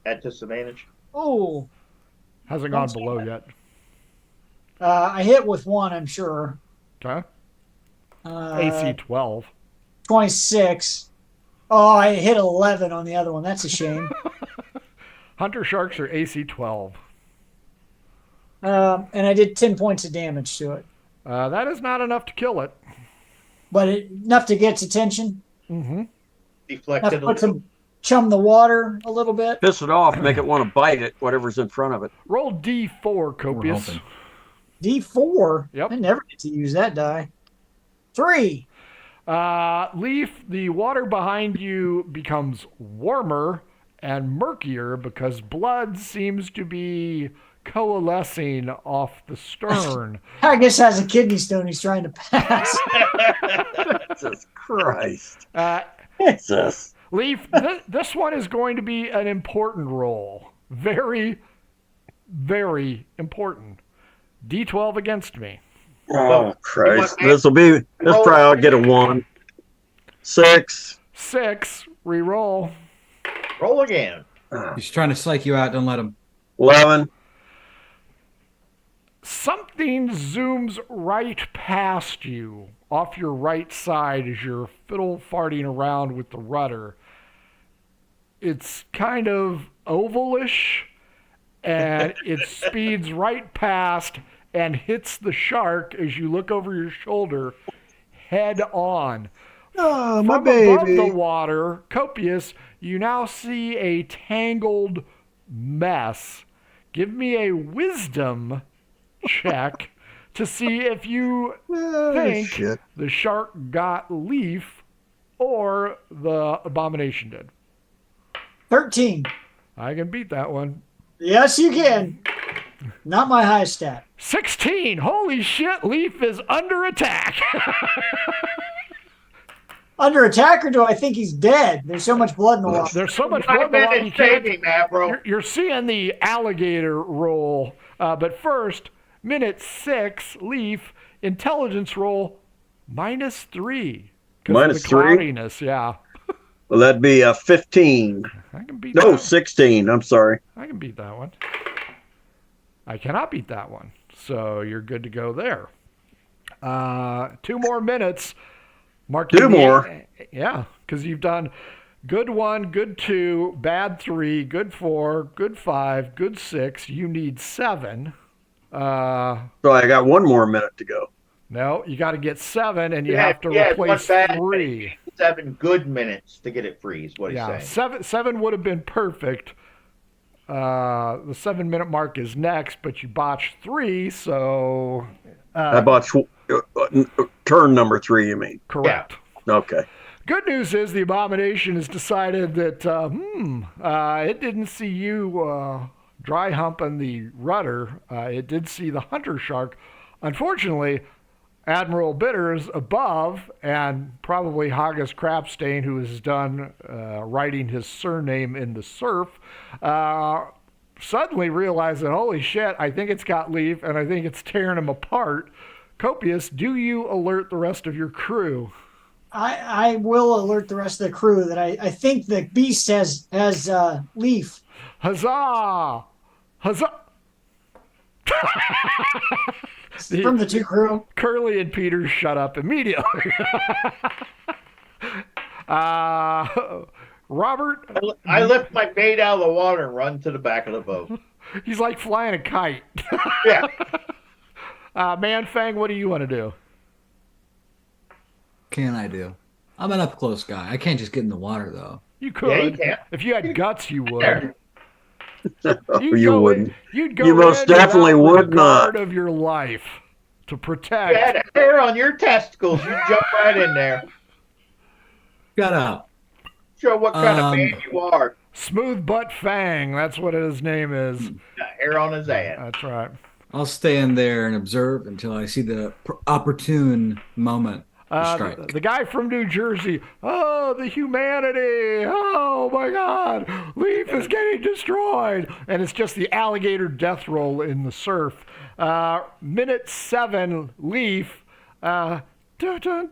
At disadvantage. Oh, Hasn't gone below yet. I hit with 1, I'm sure. Okay. Uh, AC 12. 26. Oh, I hit 11 on the other one. That's a shame. Hunter sharks are AC 12. And I did 10 points of damage to it. That is not enough to kill it. But enough to get its attention. Mm-hmm. Enough Deflected to put some chum the water a little bit. Piss it off, make it want to bite it, whatever's in front of it. Roll D4, Copious. hoping. D4. Yep. I never get to use that die. 3. Leaf, the water behind you becomes warmer and murkier because blood seems to be coalescing off the stern. I guess has a kidney stone he's trying to pass. Jesus Christ. Uh, Jesus. Leaf, this one is going to be an important roll. Very, very important. D12 against me. Oh, Christ. This probably I'll get a 1. 6. 6, re-roll. Roll again. He's trying to psych you out. Don't let him. 11. Something zooms right past you off your right side as you're fiddle farting around with the rudder. It's kind of ovalish, and it speeds right past and hits the shark as you look over your shoulder head on. Oh, From above the water, Copious, you now see a tangled mess. Give me a wisdom check to see if you think the shark got Leaf or the abomination did. 13. I can beat that one. Yes, you can. Not my high stat. 16. Holy shit, Leaf is under attack. Under attack, or do I think he's dead? There's so much blood in the water. There's so much blood in the water. You Saving that, bro. You're seeing the alligator roll. But first, minute 6, Leaf, intelligence roll -3. Minus the 3? cloudiness, yeah. Well, that'd be a 15. I can beat No, that. 16. I'm sorry. I can beat that one. I cannot beat that one. So you're good to go there. 2 more minutes. Mark 2 more? Yeah, because you've done good 1, good 2, bad 3, good 4, good 5, good 6. You need 7. So I got 1 more minute to go. No, you got to get 7, and you have to replace 3. 7 good minutes to get it free is what he's Yeah, saying. seven would have been perfect. The 7-minute mark is next, but you botched 3, so I bought turn number 3, you mean? correct. Okay. Good news is the abomination has decided that it didn't see you dry humping the rudder. It did see the hunter shark. Unfortunately, Admiral Bitters above, and probably Haggis Crapstain, who has done writing his surname in the surf, suddenly realized that, holy shit, I think it's got Leaf, and I think it's tearing him apart. Copious, do you alert the rest of your crew? I will alert the rest of the crew that I think the beast has Leaf. Huzzah! Huzzah! From the 2 crew. Curly and Peter shut up immediately. Robert? I lift my bait out of the water and run to the back of the boat. He's like flying a kite. Yeah. Man-Fang, what do you want to do? Can I do? I'm an up close guy. I can't just get in the water though. You could. Yeah, you can. If you had guts, you would. You wouldn't. You'd go You most in definitely without would not. regard of your life to You protect. had a hair on your testicles. You jump right in there. Shut up. Show what kind of man you are. Smooth Butt Fang, that's what his name is. Got hair on his ass. That's right. I'll stay in there and observe until I see the opportune moment to strike. The guy from New Jersey. Oh, the humanity. Oh, my God. Leaf is getting destroyed. And it's just the alligator death roll in the surf. Minute 7, Leaf. Dun, dun,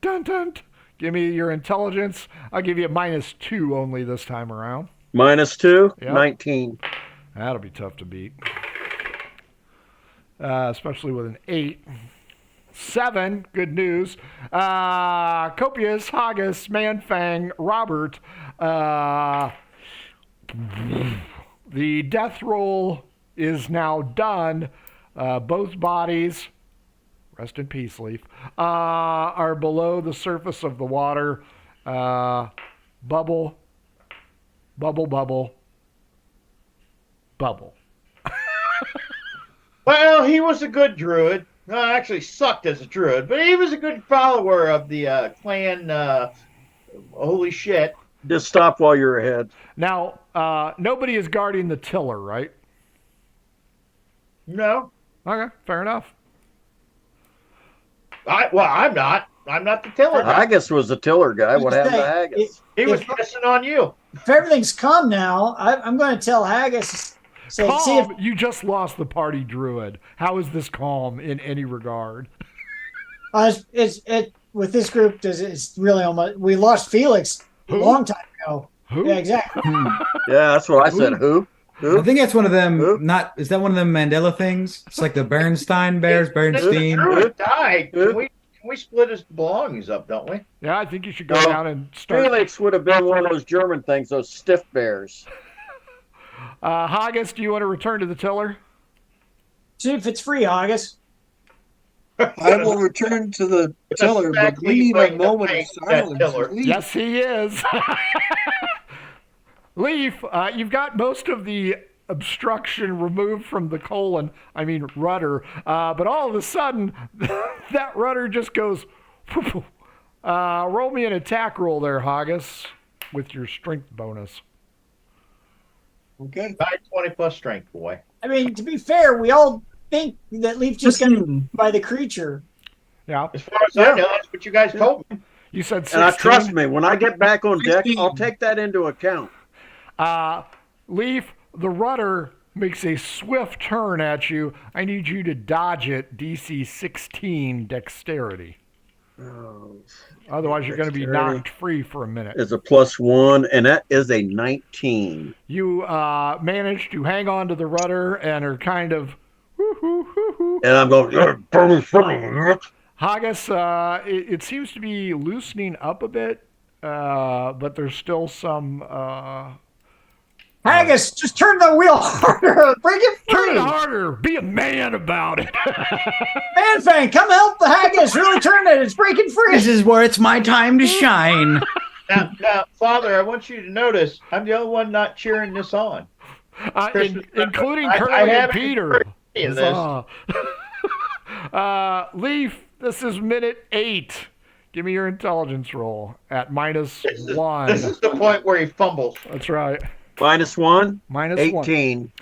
dun, dun. Give me your intelligence. I'll give you a -2 only this time around. -2? Yep. 19. That'll be tough to beat. especially with an 8. 7, good news. Copious, Haggis, Manfang, Robert. The death roll is now done. Both bodies, rest in peace, Leaf, are below the surface of the water. Bubble, bubble, bubble, bubble. Well, he was a good druid. No, actually sucked as a druid, but he was a good follower of the clan. Holy shit. Just stop while you're ahead. Now, nobody is guarding the tiller, right? No. Okay, fair enough. I'm not. I'm not the tiller guy. Haggis was the tiller guy. What happened to Haggis? He was pissing on you. If everything's calm now, I'm going to tell Haggis. See if You just lost the party druid. How is this calm in any regard? it with this group. It's really almost. We lost Felix a long time ago. Who? Yeah, exactly. Yeah, that's what I said. Who? I think that's one of them. Is that one of them Mandela things? It's like the Bernstein Bears. Bernstein. The druid died. Can we split his belongings up, don't we? Yeah, I think you should go down and start. Felix would have been one of those German things, those stiff bears. Haggis, do you want to return to the tiller? See if it's free, Haggis. I will return to the tiller, but we need a moment of silence. Yes, he is. Leaf, you've got most of the obstruction removed from the rudder, but all of a sudden, that rudder just goes. Roll me an attack roll there, Haggis, with your strength bonus. Okay. 20 plus strength, boy. I mean, to be fair, we all think that Leaf just got eaten by the creature. Yeah. As far as I know, that's what you guys told me. You said 16. And trust me, when I get back on deck, I'll take that into account. Leaf, the rudder makes a swift turn at you. I need you to dodge it, DC 16 dexterity. Otherwise, you're going to be knocked free for a minute. It's a +1, and that is a 19. You manage to hang on to the rudder and are kind of... And I'm going... Haggis, it seems to be loosening up a bit, but there's still some... Haggis, just turn the wheel harder. Bring it free. Turn it harder. Be a man about it. Manfang, come help the Haggis. Really turn it. It's breaking free. This is where it's my time to shine. Now, Father, I want you to notice I'm the only one not cheering this on. Including Curly and Peter. This. Leaf, this is minute 8. Give me your intelligence roll at -1. This is the point where he fumbles. That's right. -1? -18. 1.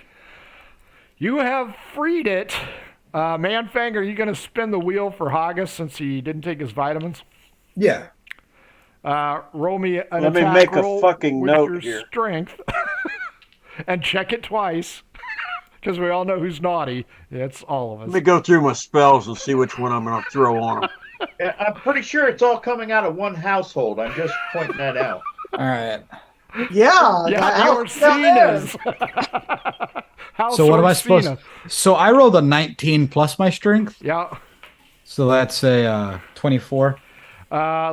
You have freed it. Manfang, are you going to spin the wheel for Haggis since he didn't take his vitamins? Yeah. Roll me an Let me attack make a roll fucking with note your here. strength. And check it twice. Because we all know who's naughty. It's all of us. Let me go through my spells and see which one I'm going to throw on them. I'm pretty sure it's all coming out of one household. I'm just pointing that out. All right. Yeah. Your Cena's. So what am I supposed to... So I rolled a 19 plus my strength. Yeah. So that's a 24.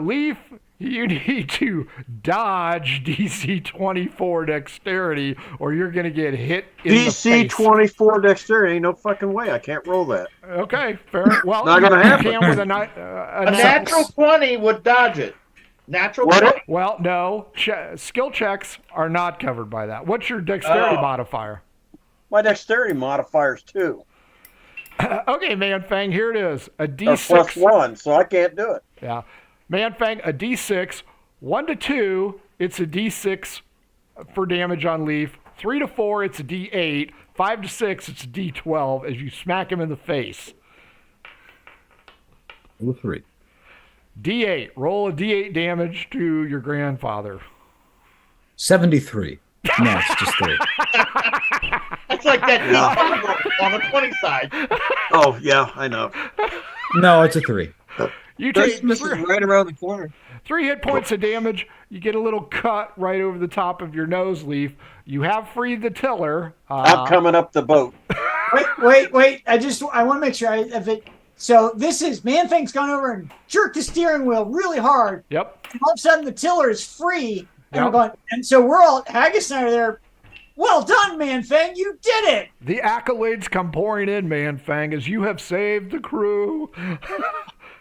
Leaf, you need to dodge DC 24 dexterity or you're going to get hit in the face. DC 24 dexterity, ain't no fucking way. I can't roll that. Okay, fair. Well, Not gonna happen. you can with a natural 20 would dodge it. Natural 20. Well, no. Skill checks are not covered by that. What's your dexterity modifier? My dexterity modifier's 2. Okay, Manfang, here it is. A Or D6. +1, so I can't do it. Yeah. Manfang, a D6. 1 to 2, it's a D6 for damage on Leaf. 3 to 4, it's a D8. 5 to 6, it's a D12 as you smack him in the face. 3. D8. Roll a D8 damage to your grandfather. 73. No, it's just 3. It's like that on the 20 side. Oh, yeah, I know. No, it's a 3. You take Christmas is right around the corner. 3 hit points of damage. You get a little cut right over the top of your nose, Leaf. You have freed the tiller. I'm coming up the boat. Wait. I want to make sure if it. So this is Man-Thing's gone over and jerked the steering wheel really hard. Yep. And all of a sudden the tiller is free. And Yep. we're going, and so we're all, Haggis and I are there. Well done, Man-Fang. You did it. The accolades come pouring in, Man-Fang, as you have saved the crew.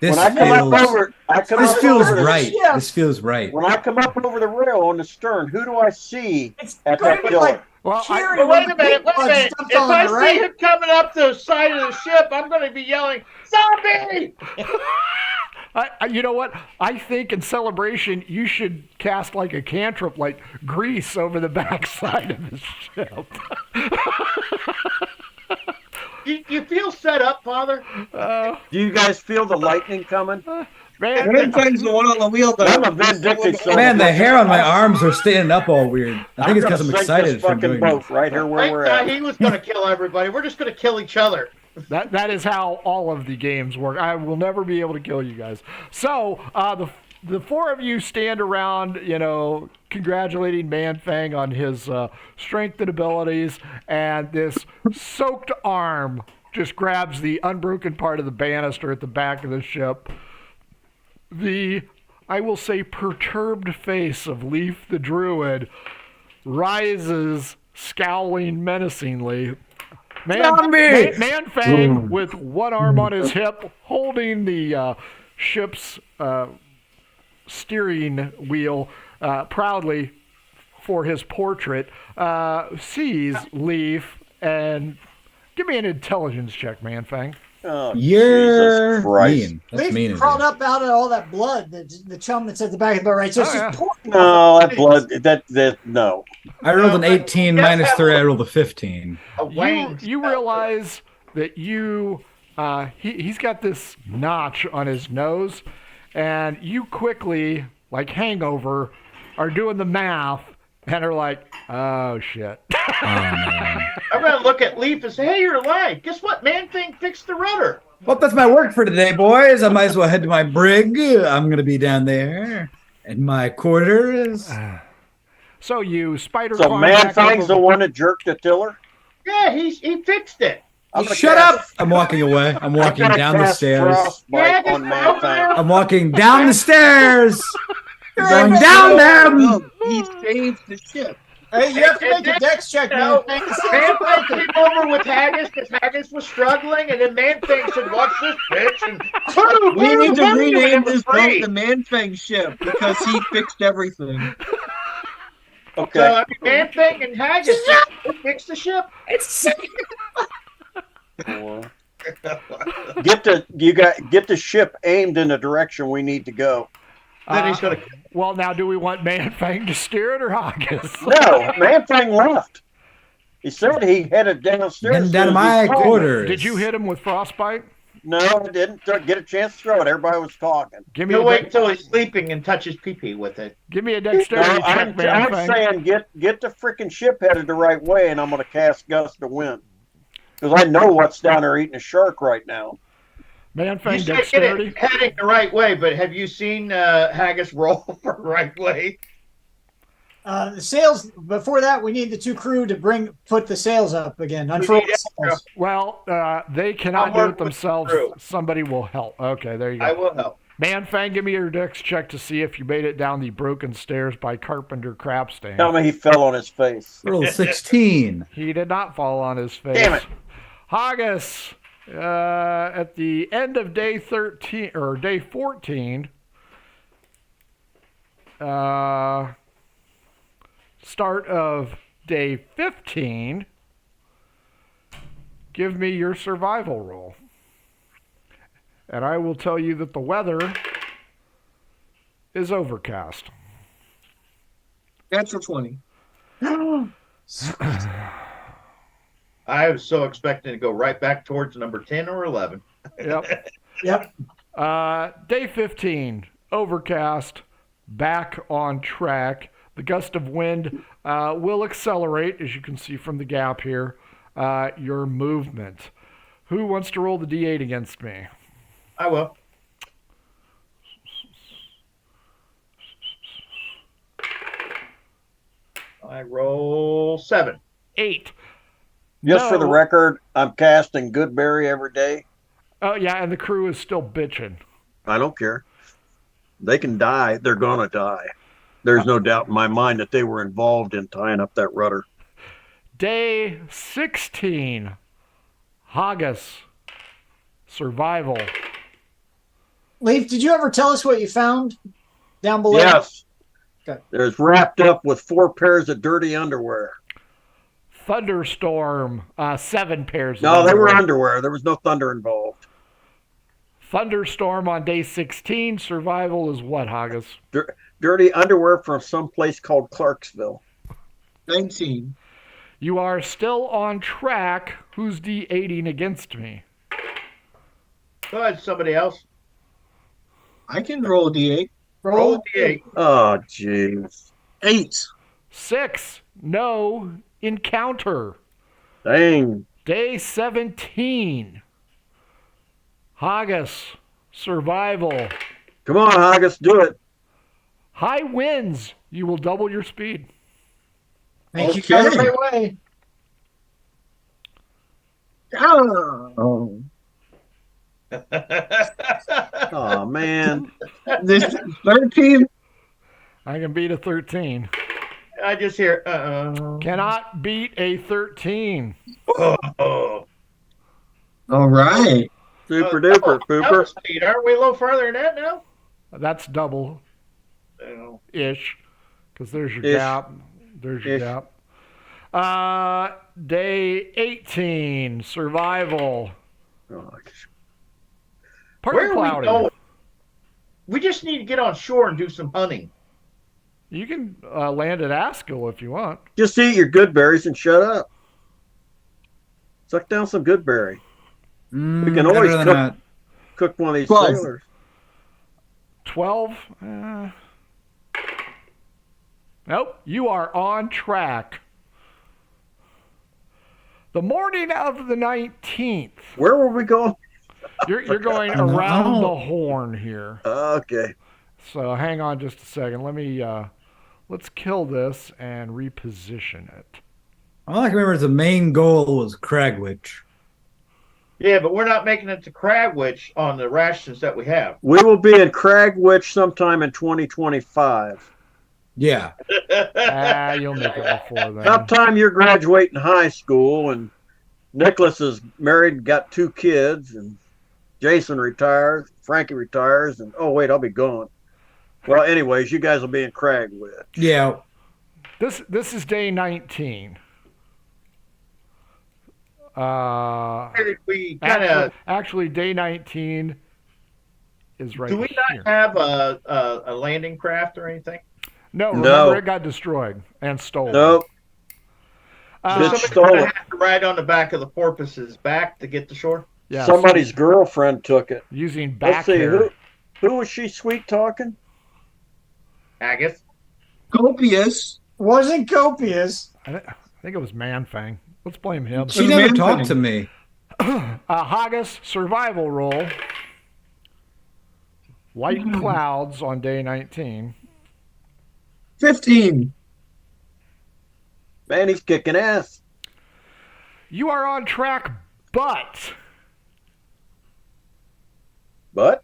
This When I come up over, this feels over the- right. Yeah. This feels right. When I come up over the rail on the stern, who do I see It's at going that to be tiller? like Well, cheering But when wait a the minute, big wait a blood minute. stump's If on I the see right. him coming up the side of the ship, I'm going to be yelling, "Zombie!" you know what? I think in celebration, you should cast like a cantrip, like grease over the backside of the ship. You feel set up, Father? Do you guys feel the lightning coming? Man, Man-Fang's the one on the wheel. I'm a vindictive son. Man, the hair on my arms are standing up all weird. I think it's because I'm sink excited this from fucking doing boat this. right here where Thank we're God at. he was going to kill everybody. We're just going to kill each other. that is how all of the games work. I will never be able to kill you guys. So the four of you stand around, congratulating Man-Fang on his strength and abilities, and this soaked arm just grabs the unbroken part of the banister at the back of the ship. The, I will say, perturbed face of Leaf the Druid rises, scowling menacingly. Man-Fang, with one arm on his hip, holding the ship's steering wheel proudly for his portrait, sees Leaf and give me an intelligence check, Man-Fang. Oh, You're Jesus Christ. mean. That's Leaf mean. of crawled you. up out of all that blood, the chum that's at the back of the boat, right? So it's Oh, just yeah. pouring. No, that blood, no. I rolled an 18 minus 3. I rolled a 15. A wang You spell. realize that he's got this notch on his nose, and you quickly, like hangover, are doing the math and are like, oh shit. Oh, man. I'm going to look at Leaf and say, "Hey, you're alive. Guess what? Man-Thing fixed the rudder." Well, that's my work for today, boys. I might as well head to my brig. I'm going to be down there in my quarters. So you spider So climb back Man-Fang's over- the one that jerked the tiller? Yeah, he fixed it. I'm gonna Shut cast- up! I'm walking away. I'm walking I'm gonna down the cast stairs. Frostbite Yeah, on Man-Fang. I'm walking down the stairs. I'm going down them. No, he saved the ship. Hey, you have to make a dex check, No, man. Man-Thing came over with Haggis because Haggis was struggling, and then Man-Thing said, "Watch this bitch." And We need to rename and it was this boat free. the Man-Fang ship because he fixed everything. Okay. So I mean, Man-Thing and Haggis fixed the ship. Get the ship aimed in the direction we need to go. Then he's gonna. Well, now, do we want Man-Fang to steer it or Haggis? No, Man-Fang left. He said he headed downstairs. Heading as down to soon as my he called. quarters. Did you hit him with frostbite? No, I didn't get a chance to throw it. Everybody was talking. Give me He'll a wait until he's sleeping and touch his pee-pee with it. give me a No, dexterity check, I'm Man-Fang. saying get the freaking ship headed the right way, and I'm going to cast Gust of Wind. Because I know what's down there eating a shark right now. Man-Fang You said get dexterity. it heading the right way, but have you seen Haggis roll for the right way? The sails. Before that, we need the two crew to put the sails up again. Unfurl need the sails. Well, they cannot I'll do work it with the themselves. crew. Somebody will help. Okay, there you I go. will help. Man-Fang, give me your dex check to see if you made it down the broken stairs by Carpenter Crabstand. Tell me he fell on his face. Roll 16. He did not fall on his face. Damn it. Haggis, at the end of day 13 or day 14, start of day 15, give me your survival roll. And I will tell you that the weather is overcast. Natural 20. I was so expecting to go right back towards number 10 or 11. Yep. Yep. Day 15, overcast, back on track. The gust of wind will accelerate, as you can see from the gap here, your movement. Who wants to roll the D8 against me? I will. I roll 7. 8. Just for the No. record, I'm casting Goodberry every day. Oh, yeah, and the crew is still bitching. I don't care. They can die. They're going to die. There's no doubt in my mind that they were involved in tying up that rudder. Day 16. Haggis. Survival. Leaf, did you ever tell us what you found down below? Yes. Okay. There's wrapped up with 4 pairs of dirty underwear. Thunderstorm. 7 pairs. No, they were underwear. There was no thunder involved. Thunderstorm on day 16. Survival is what, Haggis? Dirty underwear from some place called Clarksville. 19. You are still on track. Who's D8ing against me? Go ahead, somebody else. I can roll a D8. Roll a D8. Oh, jeez. 8. 6. No encounter. Dang. Day 17. Haggis. Survival. Come on, Haggis, do it. High winds. You will double your speed. Thank you. Okay. Right away. Oh. Oh, man. This 13. I can beat a 13. I just hear, Cannot beat a 13. oh. All right. Super duper, Double pooper. speed. Aren't we a little further than that now? That's double-ish. Oh. Because there's your Ish. gap. There's your Ish. gap. Day 18. Survival. Oh, Where Partly are we cloudy. going? We just need to get on shore and do some hunting. You can land at Askill if you want. just eat your good berries and shut up. Suck down some good berry. We can always better than cook- that. Cook one of these 12. sailors. 12. Nope. You are on track. The morning of the 19th. Where were we going? You're going No. around the horn here. Okay. So hang on just a second. Let me let's kill this and reposition it. All I can remember is the main goal was Cragwitch. Yeah, but we're not making it to Cragwitch on the rations that we have. We will be in Cragwitch sometime in 2025. Yeah. You'll make it before then. Sometime you're graduating high school and Nicholas is married and got 2 kids and Jason retires, Frankie retires, and oh wait, I'll be gone. Well, anyways, you guys will be in Cragwitch. Yeah. This is day 19. We kind of Actually, day 19 is right do we here. not have a landing craft or anything? No, No. remember it got destroyed and stolen. Nope. So Uh, Bitch. somebody's stole gonna it. have to ride on the back of the porpoise's back to get to shore. yeah, Somebody's girlfriend took it. using Let's back see, hair. who was she sweet talking? Agus. Copious. Wasn't copious. I think it was Manfang. Let's blame him. She was never man talked thing. to me. Haggis survival roll. White clouds on day 19. 15. Man, he's kicking ass. You are on track, but But,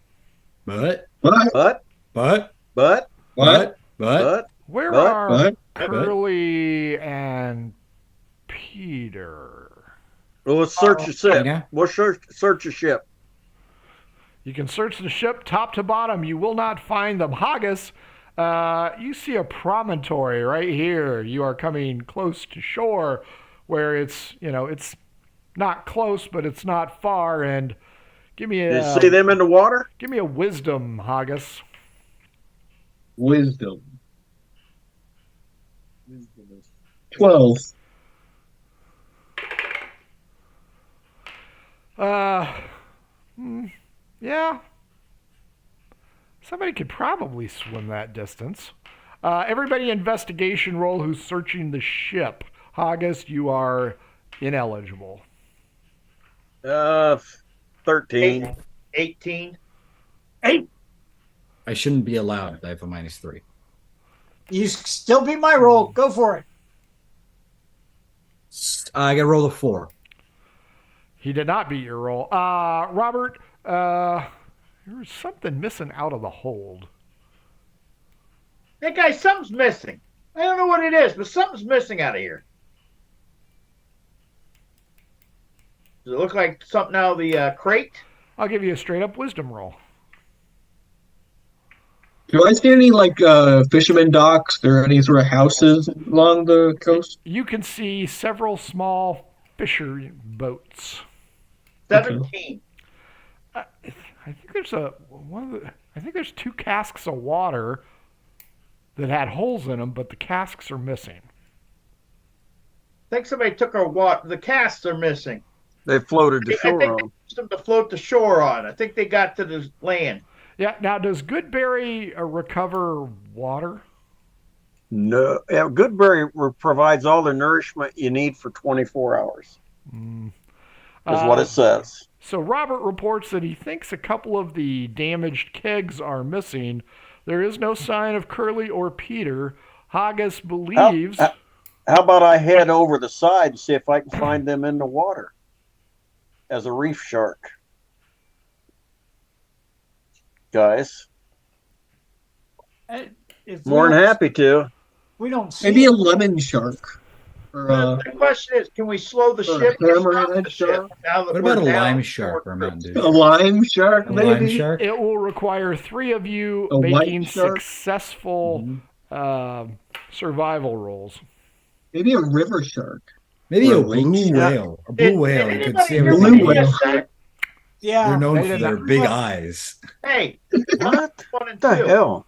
But, What? but, but, but, What? but. where But- are What? Curly and Peter? Well, let's search the ship. Yeah. We'll search the ship. You can search the ship top to bottom. You will not find them. Haggis, you see a promontory right here. You are coming close to shore where it's not close, but it's not far. And give me Did you see them in the water? give me a wisdom, Haggis. Wisdom. 12. Yeah. Somebody could probably swim that distance. Everybody investigation roll who's searching the ship. Haggis, you are ineligible. 13. 18. I shouldn't be allowed. I have a -3. You still beat my roll. Go for it. I got to roll a 4. He did not beat your roll. Robert, there was something missing out of the hold. Hey, guys, something's missing. I don't know what it is, but something's missing out of here. Does it look like something out of the crate? I'll give you a straight up wisdom roll. Do I see any like fisherman docks or any sort of houses along the coast? You can see several small fisher boats. 17. I think there's I think there's 2 casks of water that had holes in them, but the casks are missing. I think somebody took our water. The casts are missing. They floated to I shore think on. they used them to float the shore on. I think they got to the land. Yeah. Now, does Goodberry recover water? No, Goodberry provides all the nourishment you need for 24 hours. Is what it says. So Robert reports that he thinks a couple of the damaged kegs are missing. There is no sign of Curly or Peter. Haggis believes... How about I head over the side and see if I can find them in the water as a reef shark? Guys, If more than happy to. We don't see Maybe it. a lemon shark. Or The question is, can we slow the or a ship? or stop hammerhead the ship shark? now that What we're about a down lime to shark, four Armand, crews? dude? a lime shark, A maybe? lime shark? It will require 3 of you A white making shark? successful survival rolls. Maybe a river shark. Maybe Or a a lake blue shark. whale. A blue whale. You could anybody see hear everything. Blue what he whale. just said? Yeah. They're known They for did their not- big eyes. Hey, What 1 and the 2. hell?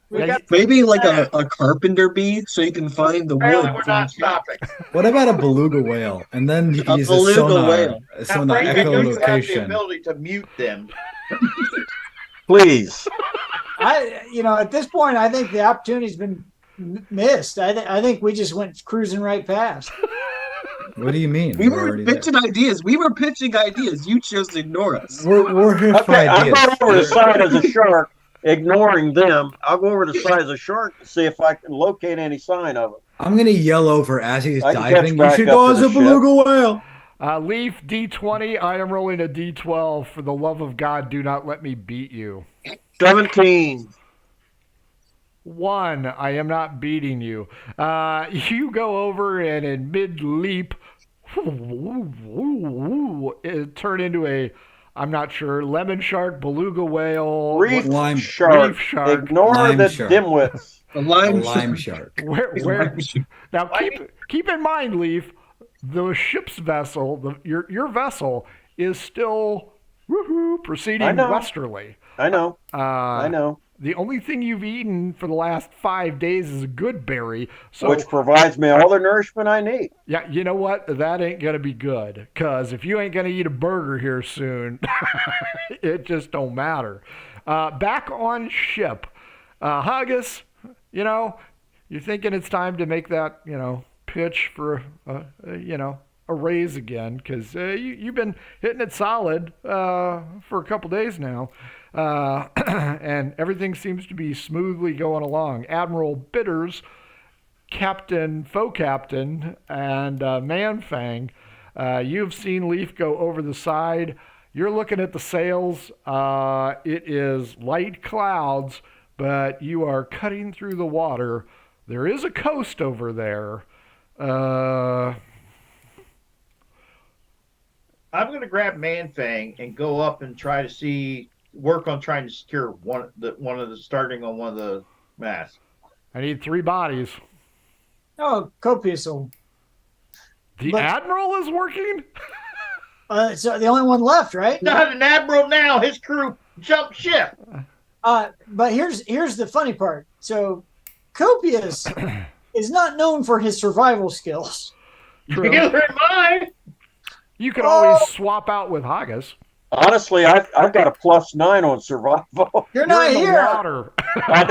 We got Maybe like a carpenter bee, so you can find the apparently wood. we're not stopping. What about a beluga whale? And then you can A use a beluga sonar, whale. a Now, sonar Frank, I know you have the echolocation. ability to mute them. Please. At this point, I think the opportunity's been missed. I think we just went cruising right past. What do you mean? We We're were already there. pitching ideas. We were pitching ideas. You chose to ignore us. We're here for Okay, I'll ideas. go over the side as a shark, ignoring them. I'll go over the side as a shark to see if I can locate any sign of it. I'm gonna yell over as he's I can catch diving. You back should up go to as the a beluga whale. Leaf D20. I am rolling a D12. For the love of God, do not let me beat you. 17. 1. I am not beating you. You go over and in mid leap, it turned into a, I'm not sure, lemon shark, beluga whale, Reef Lime- shark. reef shark. Ignore Lime the shark. dimwits. A A lime, lime shark. Where now keep in mind, Leaf, the ship's vessel, your vessel is still proceeding I know. westerly. I know. I I know. The only thing you've eaten for the last 5 days is a good berry. So Which provides me all the nourishment I need. yeah, you know what? That ain't gonna be good. Cause if you ain't gonna eat a burger here soon, it just don't matter. Back on ship, Haggis, you're thinking it's time to make that, pitch for, a raise again, because you've been hitting it solid for a couple days now, and everything seems to be smoothly going along. Admiral Bitters, Captain, Faux Captain, and Manfang, you've seen Leaf go over the side. You're looking at the sails. It is light clouds, but you are cutting through the water. There is a coast over there. I'm going to grab Manfang and go up and try to work on trying to secure starting on one of the masts. I need 3 bodies. Oh, copious. The But- Admiral is working? It's the only one left, right? Not an admiral now. His crew jumped ship. But here's the funny part. So, Copious is not known for his survival skills. True. Neither am I. You could always swap out with Haggis. Honestly, I've got a +9 on survival. You're not in the here. water. I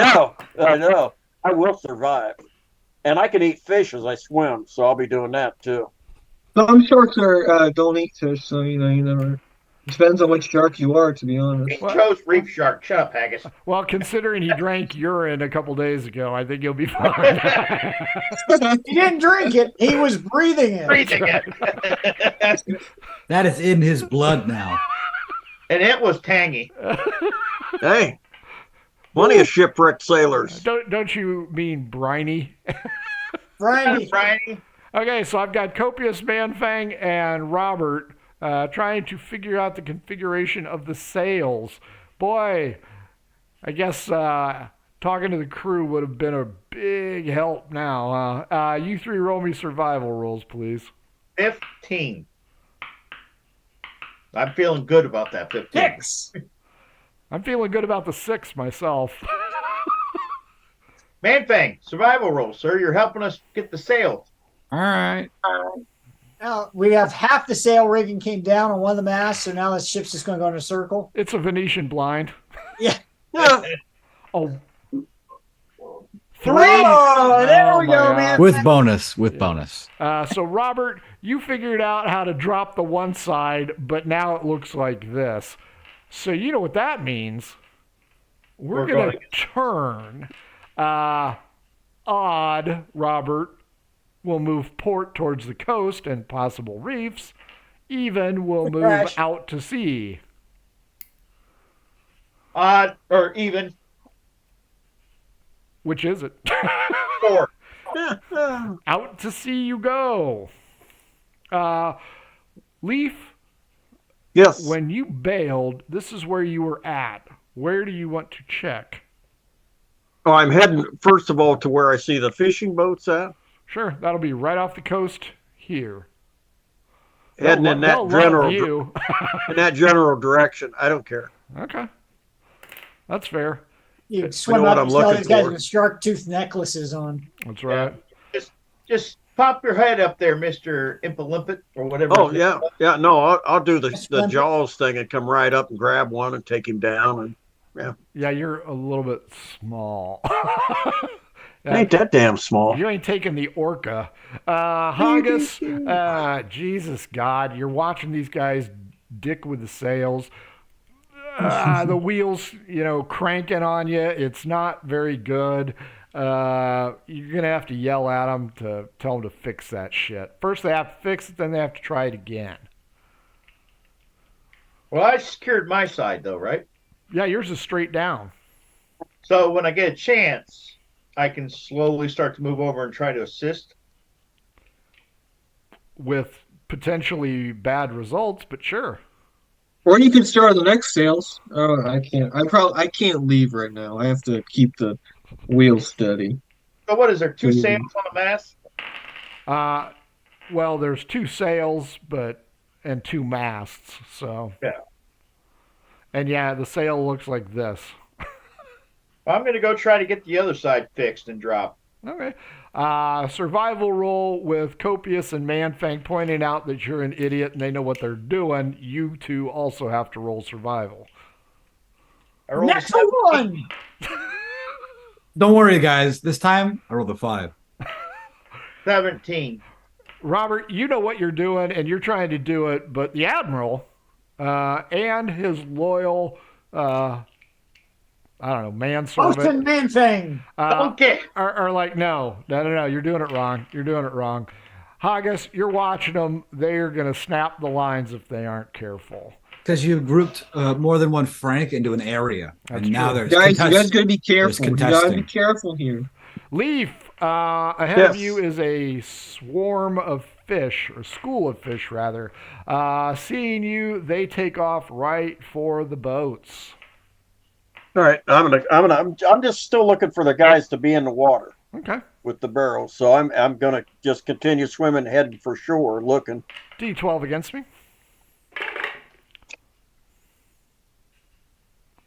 know. I will survive. And I can eat fish as I swim, so I'll be doing that too. Some sharks don't eat fish, so you never. Depends on which shark you are, to be He honest. chose reef shark. Shut up, Haggis. Well, considering he drank urine a couple days ago, I think he'll be fine. He didn't drink it. He was breathing it. Freezing it. That is in his blood now. And it was tangy. Hey, plenty of shipwrecked sailors. Don't you mean briny? Briny. Briny. Okay, so I've got Copious, Manfang, and Robert trying to figure out the configuration of the sails. Boy, I guess talking to the crew would have been a big help now. You three roll me survival rolls, please. 15. I'm feeling good about that 15. 6. I'm feeling good about the 6 myself. Manfang, survival roll, sir. You're helping us get the sail. All right. Now we have half the sail rigging came down on one of the masts, so now the ship's just going to go in a circle. It's a Venetian blind. Yeah. Oh. 3. Oh, there Oh we my go, God. man. With bonus. So, Robert, you figured out how to drop the one side, but now it looks like this. So, you know what that means. We're going to turn. Odd, Robert, will move port towards the coast and possible reefs. Even will move Crash. out to sea. Odd or even. Which is it? 4. Out to sea you go. Leaf, Yes. when you bailed, this is where you were at. Where do you want to check? Oh, I'm heading, first of all, to where I see the fishing boats at. Sure, that'll be right off the coast here. Heading in that They'll love general you. in that general direction. I don't care. Okay. That's fair. You swim what up I'm and see all looking these guys for. with shark tooth necklaces on. That's right. Just pop your head up there, Mr. Impalimpet, or whatever. Oh yeah, yeah. No, I'll do the Splendid. Jaws thing and come right up and grab one and take him down. And Yeah, you're a little bit small. ain't that damn small. You ain't taking the orca. Haggis, Jesus God, you're watching these guys dick with the sails. The wheels, cranking on you. It's not very good. You're going to have to yell at them to tell them to fix that shit. First they have to fix it, then they have to try it again. Well, I secured my side, though, right? Yeah, yours is straight down. So when I get a chance, I can slowly start to move over and try to assist. With potentially bad results, but sure. Or you can start on the next sails. Oh, I can't. I can't leave right now. I have to keep the wheel steady. So what is there, 2 sails on the mast? Well, there's 2 sails, and 2 masts. So Yeah. And yeah, the sail looks like this. I'm going to go try to get the other side fixed and drop. Okay. Survival roll with Copious and Manfang pointing out that you're an idiot and they know what they're doing. You two also have to roll survival. I rolled Next a one. Don't worry, guys. This time I rolled a 5. 17. Robert, you know what you're doing and you're trying to do it, but the Admiral and his loyal manservant. Ocean man thing. Okay. Are like, no, you're doing it wrong. You're doing it wrong. Haggis, you're watching them. They're going to snap the lines if they aren't careful. Because you grouped more than one Frank into an area. That's and now true. there's Guys, you guys gotta be there's careful. You gotta be contesting. careful here. Leaf, ahead of you is a swarm of fish, or school of fish, rather. Seeing you, they take off right for the boats. All right, I'm just still looking for the guys to be in the water Okay. with the barrels. So I'm gonna just continue swimming, heading for shore, looking. D12 against me.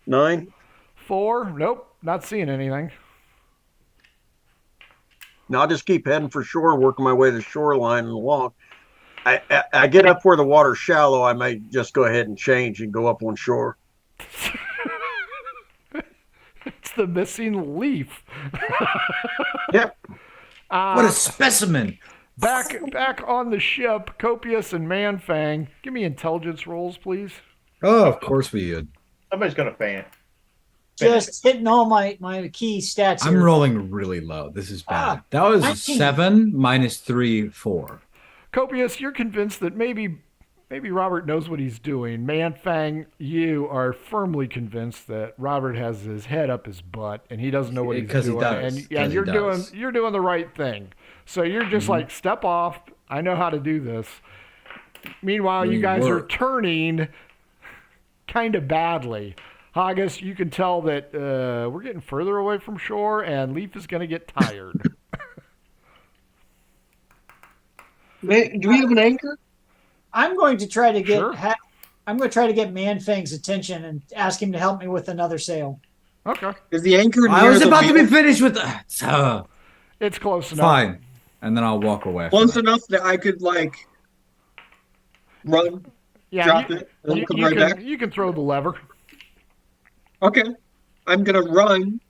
9. 4. Nope, not seeing anything. Now I'll just keep heading for shore, working my way to the shoreline and along. I get up where the water's shallow. I may just go ahead and change and go up on shore. It's the missing leaf. Yep. What a specimen! Back on the ship, Copious and Manfang. Give me intelligence rolls, please. Oh, of course we would. Somebody's gonna faint. Just hitting all my key stats I'm here. rolling really low. This is bad. Ah, That was 19. 7 minus 3, 4. Copious, you're convinced that maybe Robert knows what he's doing. Manfang, you are firmly convinced that Robert has his head up his butt and he doesn't know what he's Because he doing. does. And Because you're he does. doing the right thing. So you're just like, step off. I know how to do this. Meanwhile, you We guys are work. turning kind of badly. Haggis, you can tell that we're getting further away from shore, and Leaf is going to get tired. Do we have an anchor? I'm going to try to get Sure. I'm going to try to get Manfang's attention and ask him to help me with another sail. Okay, Is the anchor? I near was the about to wheel? be finished with it's close enough. fine. And then I'll walk away. Close enough that I could run, Yeah, drop it, and then come right back. you can throw the lever. Okay, I'm gonna run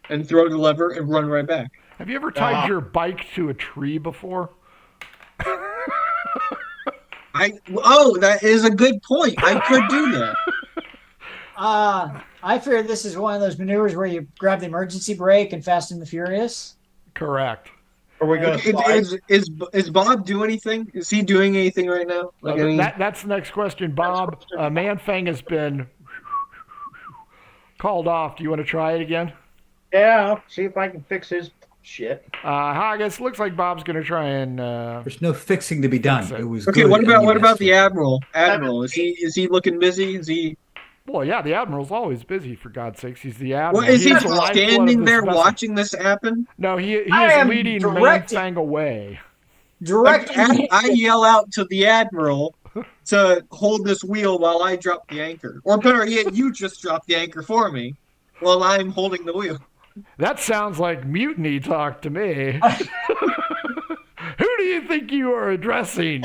and throw the lever and run right back. Have you ever tied your bike to a tree before? That is a good point. I could do that. I fear this is one of those maneuvers where you grab the emergency brake and Fast and the Furious. Correct. Are we gonna slide? Is Bob do anything? Is he doing anything right now? That's the next question, Bob. Manfang has been called off. Do you want to try it again? Yeah, I'll see if I can fix his shit. Haggis, looks like Bob's going to try and... There's no fixing to be done. Fix it. It was Okay, good, what and about you what about missed the it. admiral? Admiral, is he looking busy? Is he? Well, yeah, the Admiral's always busy, for God's sakes. He's the Admiral. Well, is he He's just the lifeblood of standing this there vessel. watching this happen? No, he I is am leading directing. Manfang away. Directing I yell out to the admiral to hold this wheel while I drop the anchor, or better yet, you just drop the anchor for me while I'm holding the wheel. That sounds like mutiny talk to me. Who do you think you are addressing?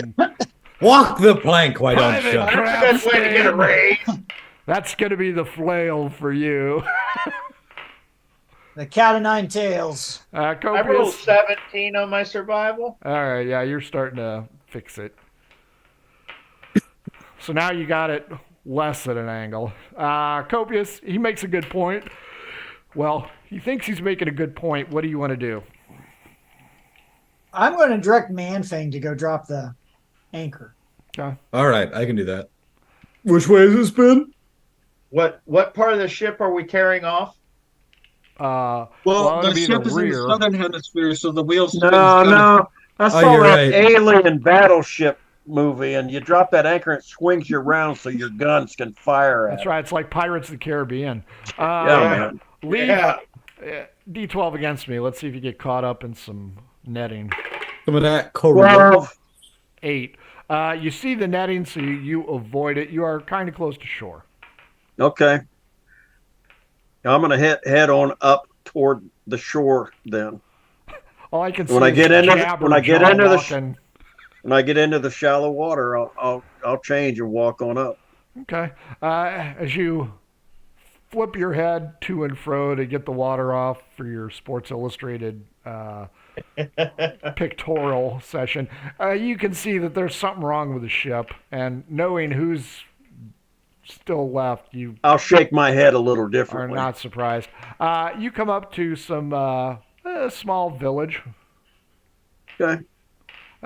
Walk the plank, why don't Private you? That's the best way to get a Craftsman. raise. That's going to be the flail for you. the cat of nine tails. I rolled Copious. 17 on my survival. All right, yeah, you're starting to fix it. So now you got it less at an angle. Copious, he makes a good point. Well, he thinks he's making a good point. What do you want to do? I'm going to direct Manfang to go drop the anchor. Okay. All right, I can do that. Which way has this been? What part of the ship are we carrying off? Well, it'd the be ship is in the rear. southern hemisphere, so the wheels. No. I saw you're that right. alien battleship movie, and you drop that anchor and it swings you around so your guns can fire at That's it. right. It's like Pirates of the Caribbean. Yeah, man. Lee, Yeah. D12 against me. Let's see if you get caught up in some netting. Some of that Korea. 12. 8. You see the netting, so you avoid it. You are kind of close to shore. Okay. I'm gonna head on up toward the shore then. All I can see When I is get into the- jabber when I get jaw into the walking. When I get into the shallow water, I'll change and walk on up. Okay. As you flip your head to and fro to get the water off for your Sports Illustrated pictorial session, you can see that there's something wrong with the ship. And knowing who's still left, you I'll shake my head a little are differently. not surprised. You come up to some small village. Okay.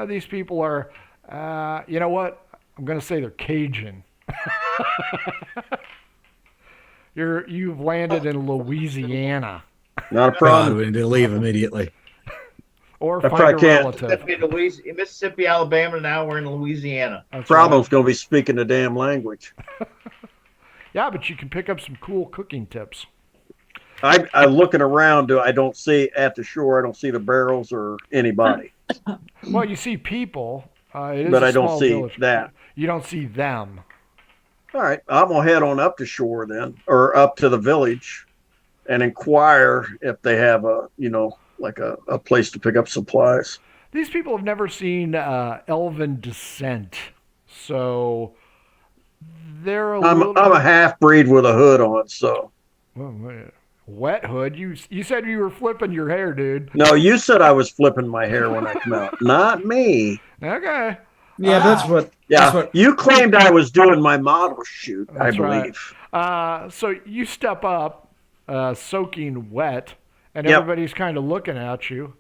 These people are, you know what? I'm going to say they're Cajun. You've landed in Louisiana. Not a God, problem. we need to leave immediately. Or I find a probably can't. relative. Mississippi, Alabama. Now we're in Louisiana. That's Problem's gonna be speaking the damn language. right. Yeah, but you can pick up some cool cooking tips. I'm looking around. I don't see at the shore. I don't see the barrels or anybody. Well, you see people. It is But a I don't small see village. that. You don't see them. All right, I'm gonna head on up to shore then, or up to the village, and inquire if they have a place to pick up supplies. These people have never seen elven descent, so they're a I'm little. a half breed with a hood on, so Wet hood. You said you were flipping your hair, dude. no. You said I was flipping my hair when I come out, not me. Okay. Yeah, that's what. Yeah, That's what. you claimed I was doing my model shoot, I That's right. believe. So you step up, soaking wet, and Yep. everybody's kind of looking at you.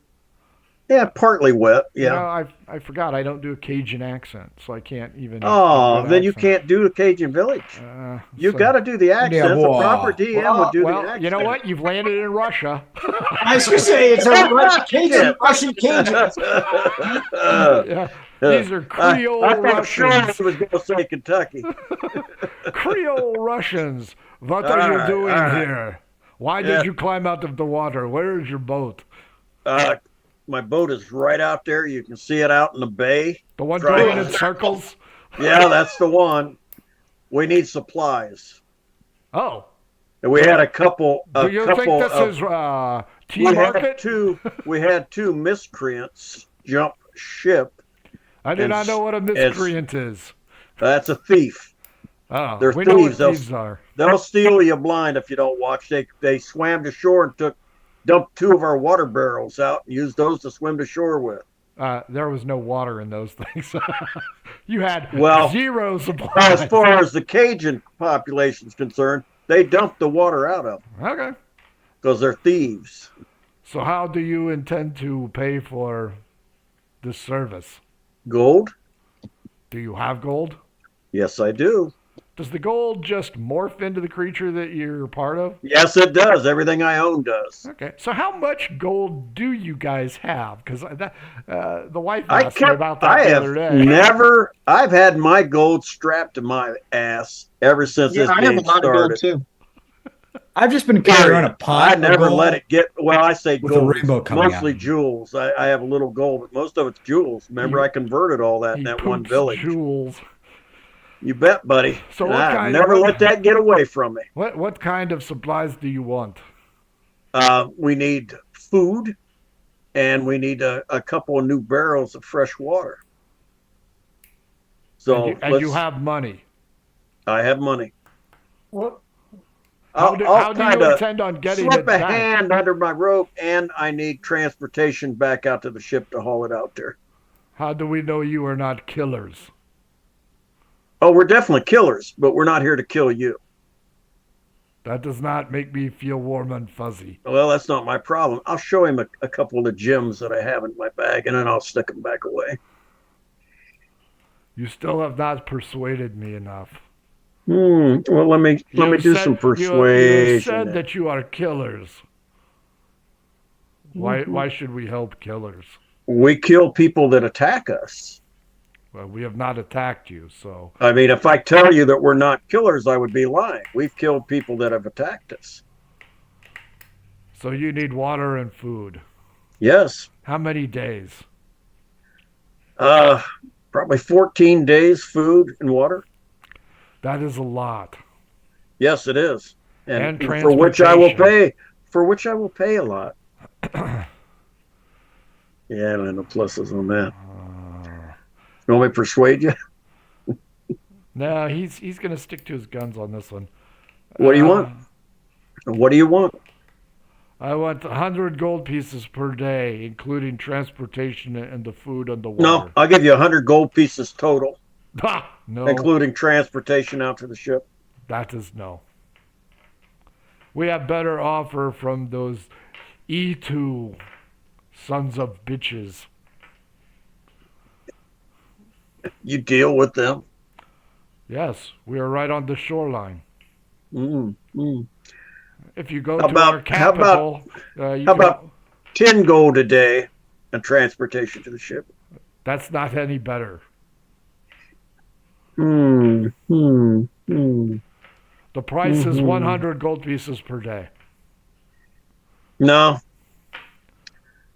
Yeah, partly wet. You Yeah. know, I forgot I don't do a Cajun accent, so I can't even. Oh, do a then good you accent. can't do the Cajun Village. You So- got to do the accent. The boy. proper DM would do the Well, accent. you know what? You've landed in Russia. I was going to say it's a Russian Cajuns. Yeah, these are Creole I thought Sean Russians. was going to say Kentucky. Creole Russians. What are All you right, doing all right. here? Why Yeah. did you climb out of the water? Where is your boat? My boat is right out there. You can see it out in the bay. The one Try going it. in circles? Yeah, that's the one. We need supplies. Oh. And we had a couple. Do you think this is tea we market? had two miscreants jump ship. I do not know what a miscreant is. That's a thief. Oh, They're we know what thieves. thieves are. They'll steal you blind if you don't watch. They swam to shore and dumped 2 of our water barrels out and used those to swim to shore with. There was no water in those things. You had zero supply. As far as the Cajun population is concerned, they dump the water out of them. Okay. Because they're thieves. So how do you intend to pay for this service? Gold? Do you have gold? Yes, I do. Does the gold just morph into the creature that you're part of? Yes, it does. Everything I own does. Okay. So how much gold do you guys have? Because the wife asked me about that the other day. I've had my gold strapped to my ass ever since this I game have a lot started. of gold too. I've just been carrying around a pot. I never let it get. Well, I say with a gold, rainbow coming mostly out. jewels. I have a little gold, but most of it's jewels. Remember, I converted all that in that one village. Jewels. You bet, buddy. So And what I've kind never of- let that get away from me. What kind of supplies do you want? We need food, and we need a couple of new barrels of fresh water. So And you have money. I have money. What? How do you kinda intend on getting slip it a back? hand under my rope, and I need transportation back out to the ship to haul it out there. How do we know you are not killers? Oh, we're definitely killers, but we're not here to kill you. That does not make me feel warm and fuzzy. Well, that's not my problem. I'll show him a couple of the gems that I have in my bag, and then I'll stick them back away. You still have not persuaded me enough. Well, let me do some persuasion. You said that you are killers. Why should we help killers? We kill people that attack us. Well, we have not attacked you, so I mean, if I tell you that we're not killers, I would be lying. We've killed people that have attacked us. you need water and food. Yes. How many days? Probably 14 days food and water. That is a lot. Yes, it is. And for which I will pay. For which I will pay a lot. Yeah, I don't have no pluses on that. You want me to persuade you? No, he's going to stick to his guns on this one. What do you want? What do you want? I want 100 gold pieces per day, including transportation and the food and the water. No, I'll give you 100 gold pieces total, No, including transportation out to the ship. that is no. We have better offer from those E2 sons of bitches. You deal with them. Yes, we are right on the shoreline. If you go How to about- our capital, you How about 10 gold a day and transportation to the ship? that's not any better. Hmm. The price is 100 gold pieces per day. No.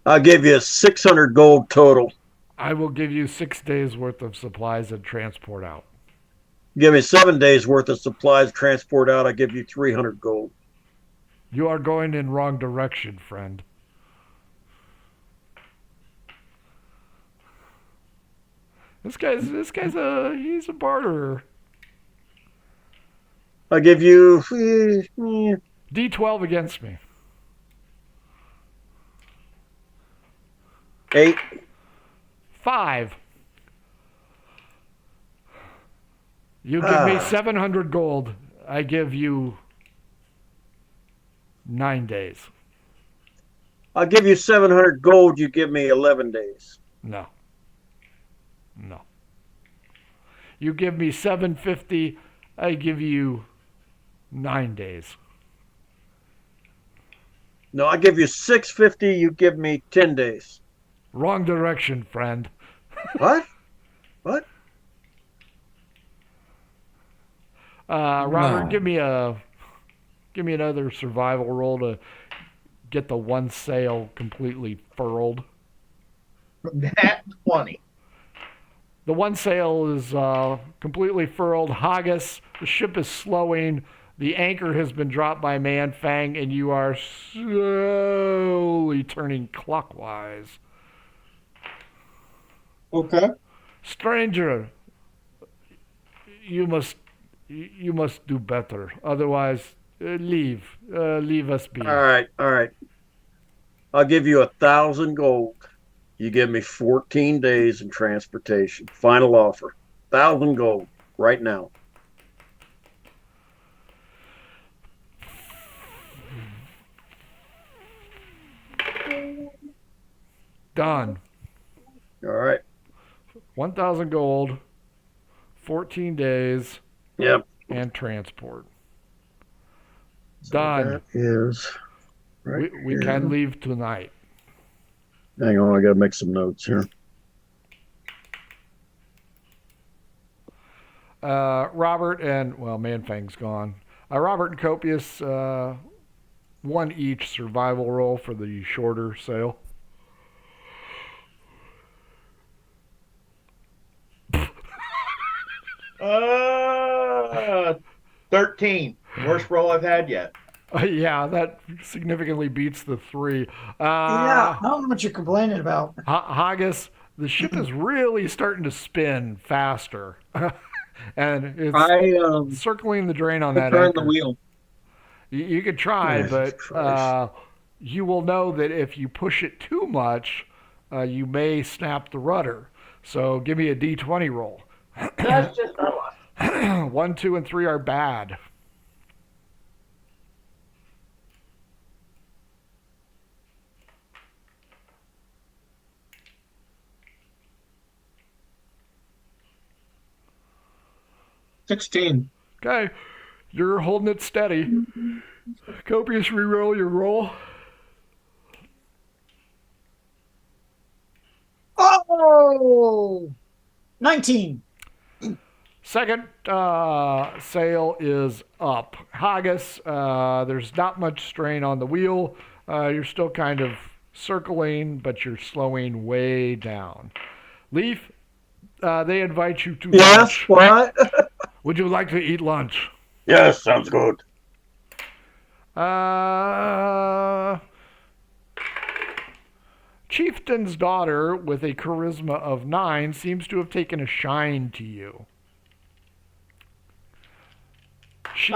I'll give you 600 gold total. I will give you 6 days worth of supplies and transport out. Give me 7 days worth of supplies, transport out. I give you 300 gold. You are going in wrong direction, friend. This guy's he's a barterer. I give you D12 against me. 8. 5. You give me 700 gold. I give you 9 days. I'll give you 700 gold. You give me 11 days. No. You give me 750. I give you 9 days. No, I give you 650. You give me 10 days. Wrong direction, friend. What? What? Robert, No. give me another survival roll to get the one sail completely furled. That 20. The one sail is completely furled. Haggis, the ship is slowing. The anchor has been dropped by Man Fang, and you are slowly turning clockwise. Okay. Stranger, you must do better. Otherwise, leave us be. All right. I'll give you 1,000 gold. You give me 14 days in transportation. Final offer. 1,000 gold right now. Done. All right. 1,000 gold, 14 days, Yep. and transport. So Done. that is right We here. can leave tonight. Hang on, I gotta make some notes here. Robert and, well, Manfang's gone. Robert and Copius, one each survival roll for the shorter sail. 13. Worst roll I've had yet. Yeah, that significantly beats the 3. Yeah, I don't know what you're complaining about. Haggis, the ship is really starting to spin faster. And it's I circling the drain on that turn anchor. the wheel. You could try, Jesus but Christ. you will know that if you push it too much, you may snap the rudder. So give me a D20 roll. That's just a lot. 1, 2, and 3 are bad. $16. Okay, you're holding it steady. Copious, reroll your roll. Oh, 19. Second sail is up. Haggis, there's not much strain on the wheel. You're still kind of circling, but you're slowing way down. Leaf, they invite you to Yes, lunch. what? Would you like to eat lunch? Yes, sounds good. Chieftain's daughter, with a charisma of 9, seems to have taken a shine to you. She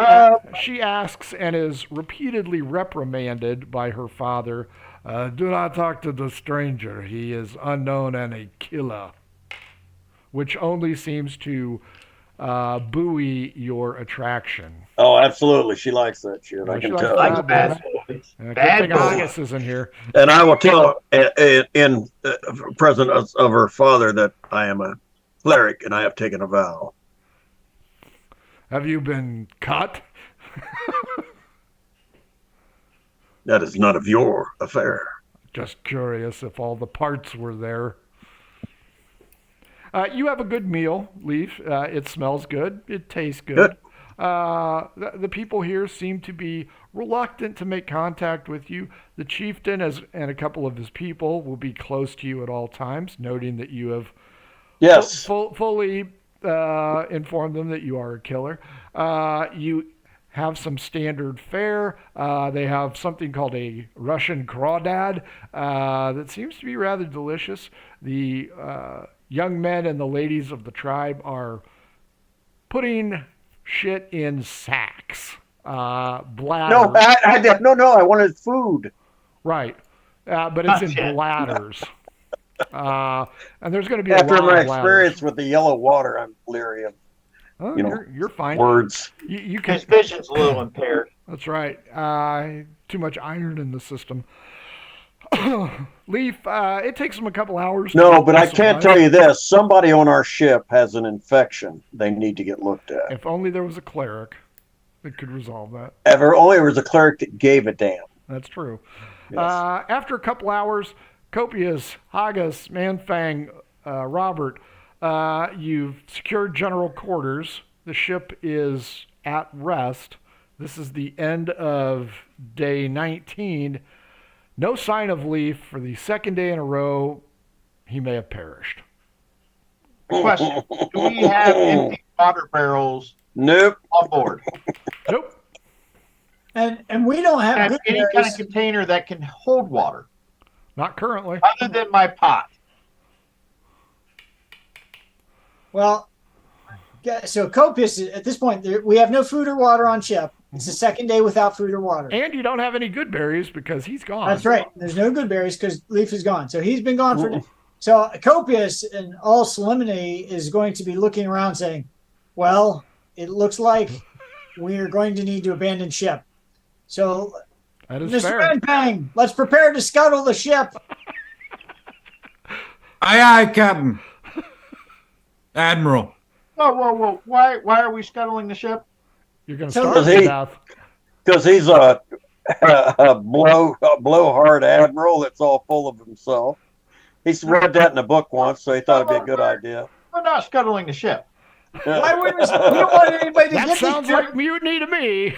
asks and is repeatedly reprimanded by her father. Do not talk to the stranger. He is unknown and a killer. Which only seems to buoy your attraction. Oh, absolutely. She likes that shit. I She can likes tell. bad Bad boys. boys. Good Bad thing boys. August isn't here. And I will tell her in presence of her father that I am a cleric and I have taken a vow. Have you been cut? That is none of your affair. Just curious if all the parts were there. You have a good meal, Leaf. It smells good. It tastes good. The people here seem to be reluctant to make contact with you. The chieftain and a couple of his people will be close to you at all times, noting that you have Yes. fully informed them that you are a killer. You have some standard fare. They have something called a Russian crawdad that seems to be rather delicious. The young men and the ladies of the tribe are putting shit in sacks. Bladders. No, I wanted food. Right. But it's in Shit. bladders. And there's going to be After a lot my of bladders. experience with the yellow water, I'm leery of Oh, you're fine. words. You can. His vision's a little impaired. That's right. Too much iron in the system. Leaf, it takes them a couple hours. No, but I can't tell you this. Somebody on our ship has an infection. They need to get looked at. If only there was a cleric that could resolve that. If only there was a cleric that gave a damn. That's true. Yes. After a couple hours, Copius, Haggis, Manfang, Robert, you've secured general quarters. The ship is at rest. This is the end of day 19. No sign of Leaf for the second day in a row. He may have perished. Question: do we have empty water barrels Nope. on board? Nope. And we don't have And good any kind berries. of container that can hold water, Not currently. other than my pot. Well, so Copius, at this point, we have no food or water on ship. It's the second day without food or water. And you don't have any good berries because he's gone. That's right. There's no good berries because Leaf is gone. So he's been gone for. So Copius, in all solemnity, is going to be looking around saying, well, it looks like we are going to need to abandon ship. So, That is Mr. fair. Manpang, let's prepare to scuttle the ship. Aye, aye, Captain. Admiral. Whoa! Why are we scuttling the ship? You're going to So starve does to he- death. Because he's a blowhard admiral that's all full of himself. He's read that in a book once, so he thought it'd be a good idea. We're not scuttling the ship. Why would we don't want anybody to That get sounds this like mutiny to me.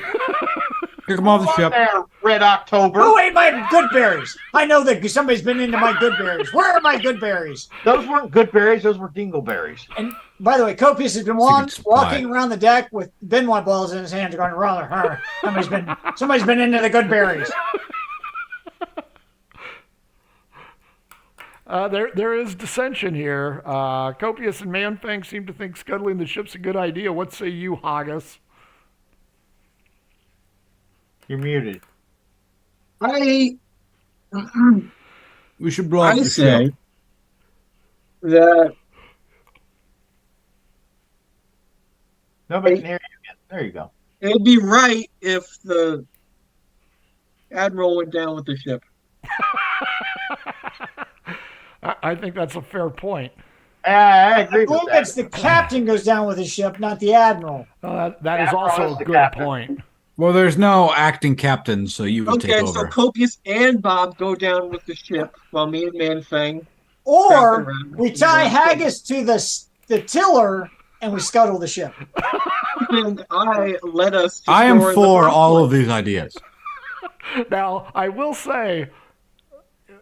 Kick him off the Come on ship. there, Red October. Who ate my good berries? I know that somebody's been into my good berries. Where are my good berries? Those weren't good berries. Those were dingleberries. And by the way, Copius has been Secret spy. walking around the deck with Benoit balls in his hands, going, "Rather, somebody's been into the good berries." There is dissension here. Copius and Manfang seem to think scuttling the ship's a good idea. What say you, Haggis? You're muted. I We should blow up I the say ship. that Nobody can hear you again. There you go. it'd be right if the admiral went down with the ship. I think that's a fair point. I I agree with believe that. it's the captain goes down with his ship, not the admiral. That is Admiral also is a the good captain. point. Well, there's no acting captain, so you would Okay, take so over. Copius and Bob go down with the ship while me and Manfang. Or around. we tie Haggis to the tiller and we scuttle the ship. And I led us to I am shore in the for first all place. of these ideas. Now, I will say,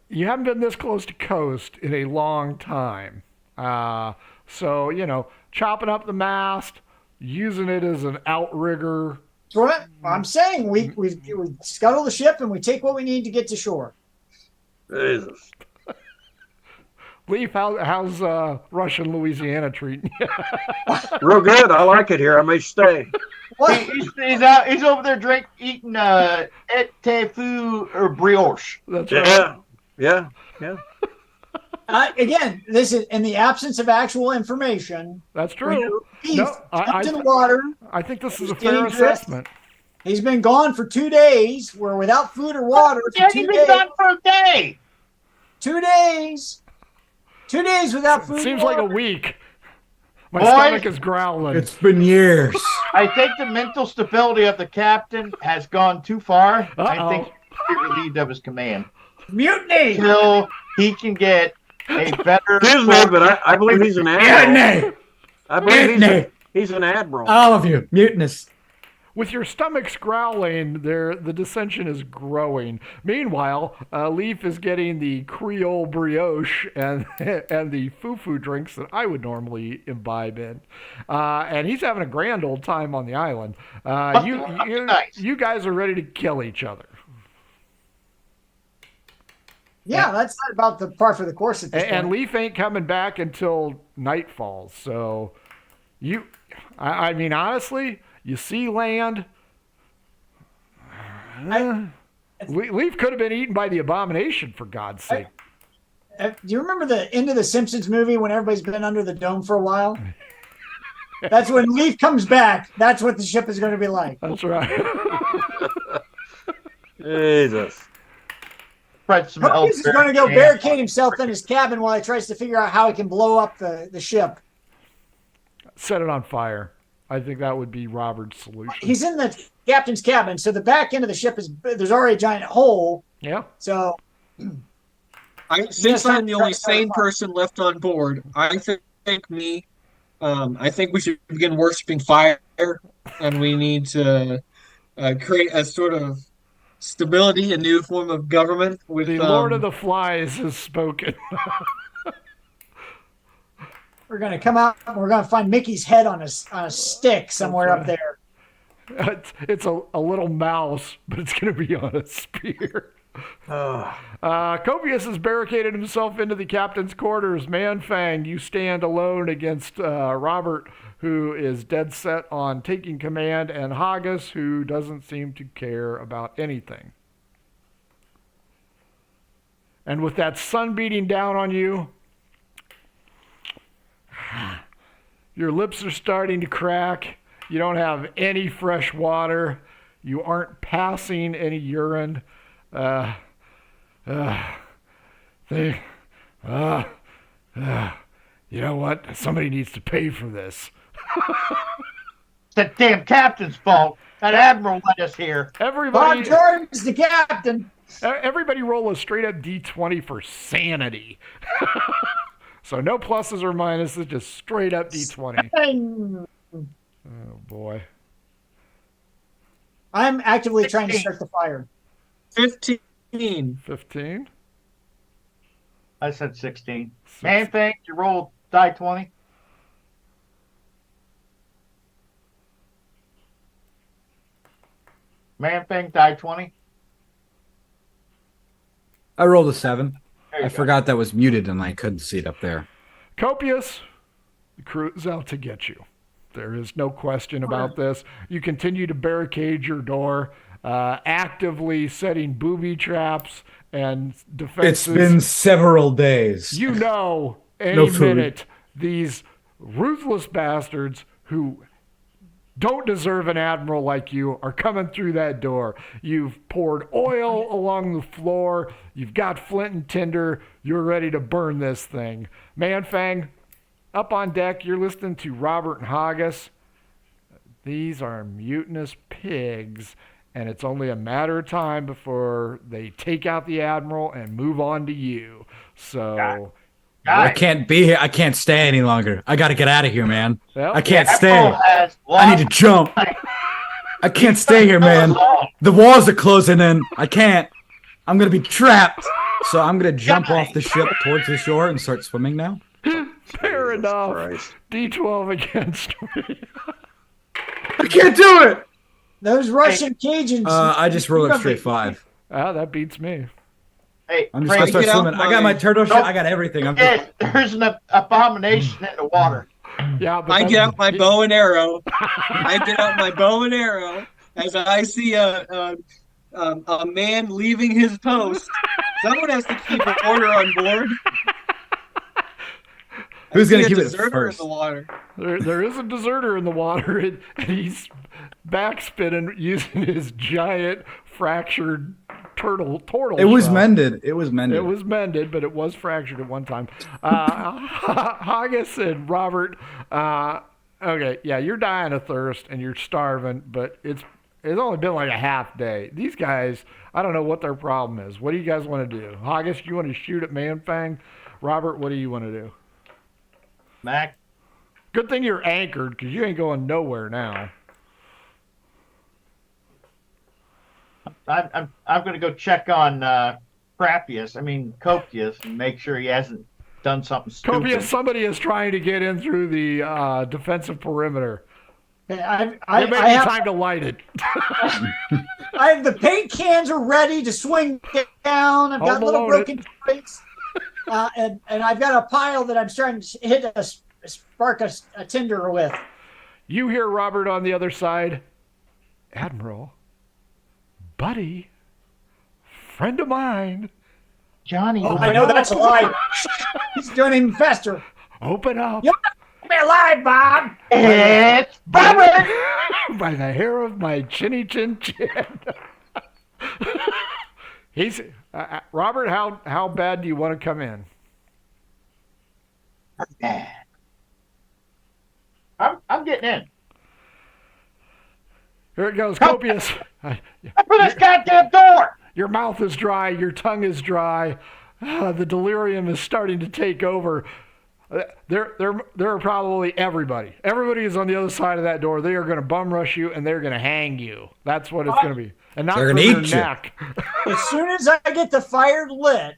you haven't been this close to coast in a long time. So, chopping up the mast, using it as an outrigger. So what I'm saying, we scuttle the ship and we take what we need to get to shore. Jesus. Leaf, how's Russian Louisiana treating you? Real good. I like it here. I may stay. What? He's over there eating ete-fu or brioche. That's right. Yeah. Again, this is in the absence of actual information. That's true. Beef No, jumped in the water. I think this is a It's fair dangerous. assessment. He's been gone for 2 days. We're without food or water for Yeah, 2 he's days. been gone for a day. 2 days. 2 days without food. It seems or like a water. week. My Boys. stomach is growling. It's been years. I think the mental stability of the captain has gone too far. I Uh-oh. think he should be relieved of his command Mutiny. until he can get a better. Excuse me, but I believe he's an admiral. Mutiny! I believe Mutiny! he's an admiral. All of you, mutinous. With your stomachs growling, the dissension is growing. Meanwhile, Leaf is getting the Creole brioche and the foo-foo drinks that I would normally imbibe in. And he's having a grand old time on the island. Nice. You guys are ready to kill each other. Yeah, that's not about the par for the course at this And point. Leaf ain't coming back until night falls. So, I mean, honestly, you see land. Leaf could have been eaten by the abomination, for God's sake. Do you remember the end of the Simpsons movie when everybody's been under the dome for a while? That's when Leaf comes back. That's what the ship is going to be like. That's right. Jesus. Spread some Copious is going to go elderberry barricade himself in his cabin while he tries to figure out how he can blow up the ship. Set it on fire. I think that would be Robert's solution. He's in the captain's cabin, so the back end of the ship there's already a giant hole. Yeah. So, Since I'm the only sane person left on board, I think we should begin worshiping fire, and we need to create a sort of stability, a new form of government with The Lord of the Flies has spoken. we're going to come out and we're going to find Mickey's head on a stick somewhere up there. It's a little mouse, but it's going to be on a spear. Copious has barricaded himself into the captain's quarters. Manfang, you stand alone against Robert, who is dead set on taking command, and Haggis, who doesn't seem to care about anything. And with that sun beating down on you, your lips are starting to crack. You don't have any fresh water. You aren't passing any urine. You know what? Somebody needs to pay for this. It's the damn captain's fault. That admiral led us here. Bob Everybody, Jordan's the captain. everybody roll a straight up D20 for sanity. So no pluses or minuses, just straight up D20. Oh boy. I'm actively trying to start the fire. 15. 15. I said 16. Man thing, you roll die 20. Man thing, die 20. I rolled a 7. There you I go. forgot that was muted and I couldn't see it up there. Copious, the crew is out to get you. There is no question about this. You continue to barricade your door, actively setting booby traps and defenses. It's been several days. You know, any No food. minute, these ruthless bastards who don't deserve an admiral like you are coming through that door. You've poured oil along the floor. You've got flint and tinder. You're ready to burn this thing. Manfang, up on deck, you're listening to Robert and Haggis. These are mutinous pigs, and it's only a matter of time before they take out the admiral and move on to you. So, I can't be here. I can't stay any longer. I got to get out of here, man. well, I can't stay. Admiral has I need to lost- jump. I can't stay here, man. The walls are closing in. I can't. I'm going to be trapped. So I'm going to jump off the ship towards the shore and start swimming now. fair enough. Christ. D12 against me. I can't do it. Those Russian Cajuns. I just rolled a straight 5. That beats me. Hey, I'm just going to Frank, start swimming. I got my turtle shit. I got everything. I'm just... there's an abomination in the water. Yeah, but I that- get out my bow and arrow. I get out my bow and arrow as I see a man leaving his post. Someone has to keep an order on board. Who's going to I see keep a it deserter first? in the water? There is a deserter in the water, and he's backspinning using his giant fractured turtle. It was shell. mended. It was mended. It was mended, but it was fractured at one time. Haggis and Robert. Okay, yeah, you're dying of thirst and you're starving, but it's only been like a half day. These guys, I don't know what their problem is. What do you guys want to do? Haggis, you want to shoot at Manfang? Robert, what do you want to do? Mac, Good thing you're anchored because you ain't going nowhere now. I'm going to go check on Copious, and make sure he hasn't done something stupid. Copious, somebody is trying to get in through the defensive perimeter. I It may be have, time to light it. the paint cans are ready to swing down. I've got Home little Alone broken twigs. And I've got a pile that I'm starting to hit spark a tinder with. You hear Robert on the other side. Admiral, buddy, friend of mine, Johnny, Oh, I know that's a lie. He's doing it even faster. open up. Yep. me alive, Bob. It's Robert. By the hair of my chinny chin chin. He's Robert. How bad do you want to come in? I'm getting in. Here it goes, Copious. For this goddamn door. Your mouth is dry. Your tongue is dry. The delirium is starting to take over. There are probably everybody. Everybody is on the other side of that door. They are going to bum rush you and they're going to hang you. That's what it's going to be, and not They're from gonna your eat you. neck. As soon as I get the fire lit,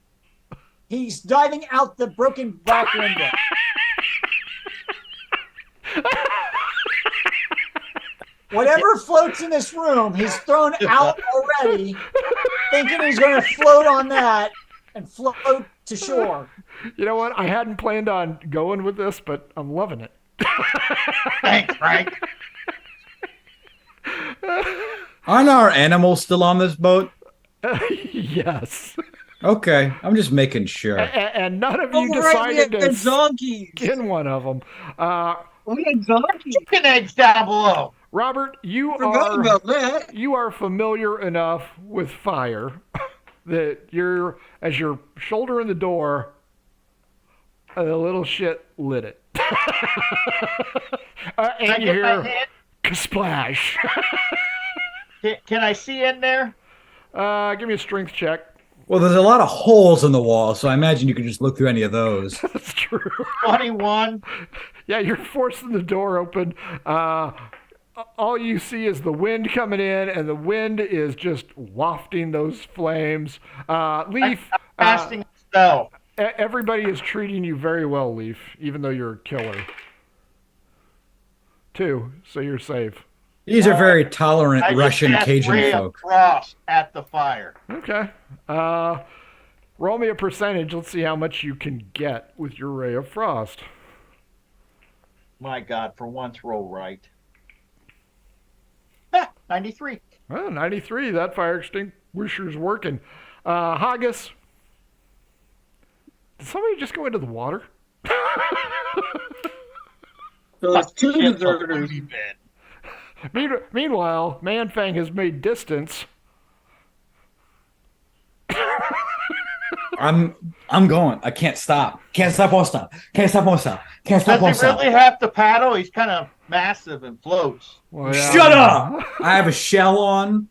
he's diving out the broken back window. Whatever floats in this room, he's thrown out already, thinking he's going to float on that and float to shore. You know what? I hadn't planned on going with this, but I'm loving it. Thanks, Frank. Aren't our animals still on this boat? Yes. Okay, I'm just making sure. And none of you Oh, right, we decided had to the donkeys. skin one of them. We had donkeys. Chicken eggs down below. Robert, Forgot about that. you are familiar enough with fire that as you're shouldering the door, a little shit lit it. And you hear splash. Can I see in there? Give me a strength check. Well, there's a lot of holes in the wall, so I imagine you could just look through any of those. That's true. 21. Yeah, you're forcing the door open. All you see is the wind coming in, and the wind is just wafting those flames. Leaf, Casting a spell. everybody is treating you very well, Leaf, even though you're a killer. 2, so you're safe. These are very tolerant I just Russian cast Cajun Ray folk. of Frost at the fire. Okay. Roll me a percentage. Let's see how much you can get with your Ray of Frost. My God, for once, roll right. 93. Well, 93. That fire extinguisher's working. Haggis. Did somebody just go into the water? So there's two Shit's a deserters. loony bin. Meanwhile, Manfang has made distance. I'm going. I can't stop. Can't stop, won't stop. Can't stop, won't stop. Can't stop, won't Does he stop. really have to paddle? He's kind of massive and floats. Well, yeah. Shut up! I have a shell on.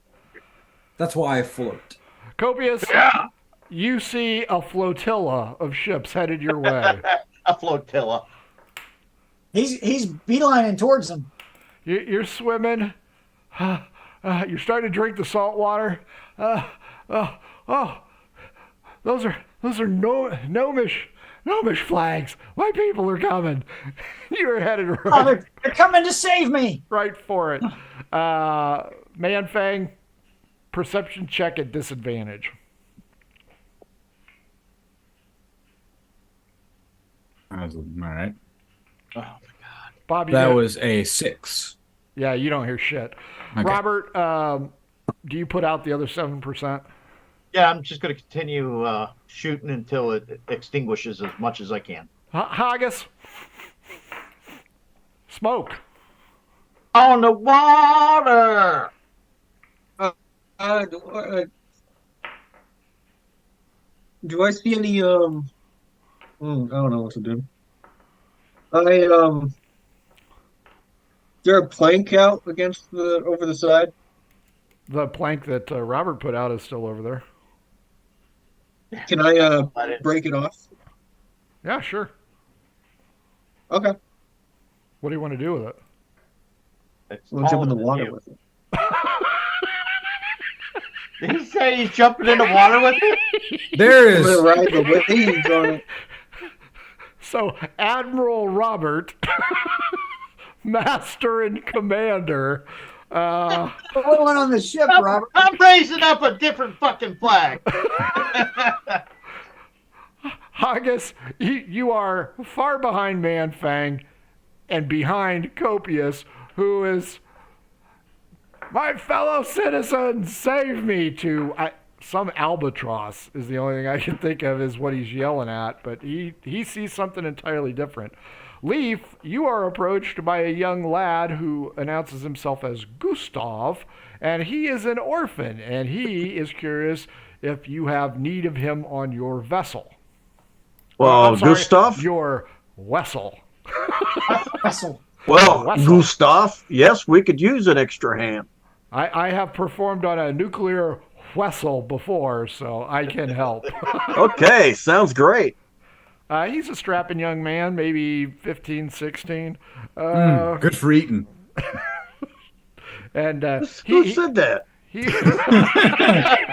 That's why I float. Copious, Yeah. you see a flotilla of ships headed your way. A flotilla. He's beelining towards them. You're swimming. You're starting to drink the salt water. Those are gnomish flags. My people are coming. You're headed Oh, right, they're coming to save me. right for it. Manfang, perception check at disadvantage. All right. Bob, you That got- was a 6. yeah, you don't hear shit. Okay. Robert, do you put out the other 7%? Yeah, I'm just going to continue shooting until it extinguishes as much as I can. Haggis, smoke. On the water! Do I see any I don't know what to do. Is there a plank out against the over the side? The plank that Robert put out is still over there. Can I break it off? Yeah, sure. Okay. What do you want to do with it? It's We'll jump in the taller than water you. with it. Did he say he's jumping in the water with me? There I'm is. gonna ride the waves on it. So, Admiral Robert, Master and Commander, Put one on the ship, Robert. I'm raising up a different fucking flag. Haggis, you are far behind Manfang and behind Copious, who is, my fellow citizens, save me, to some albatross is the only thing I can think of is what he's yelling at, but he sees something entirely different. Leaf, you are approached by a young lad who announces himself as Gustav, and he is an orphan, and he is curious if you have need of him on your vessel. Well, I'm sorry, Gustav? your vessel. Vessel. Well, Wessel. Gustav, yes, we could use an extra hand. I have performed on a nuclear vessel before, so I can help. Okay, sounds great. He's a strapping young man, maybe 15, 16. Good for eating. And Who said that? he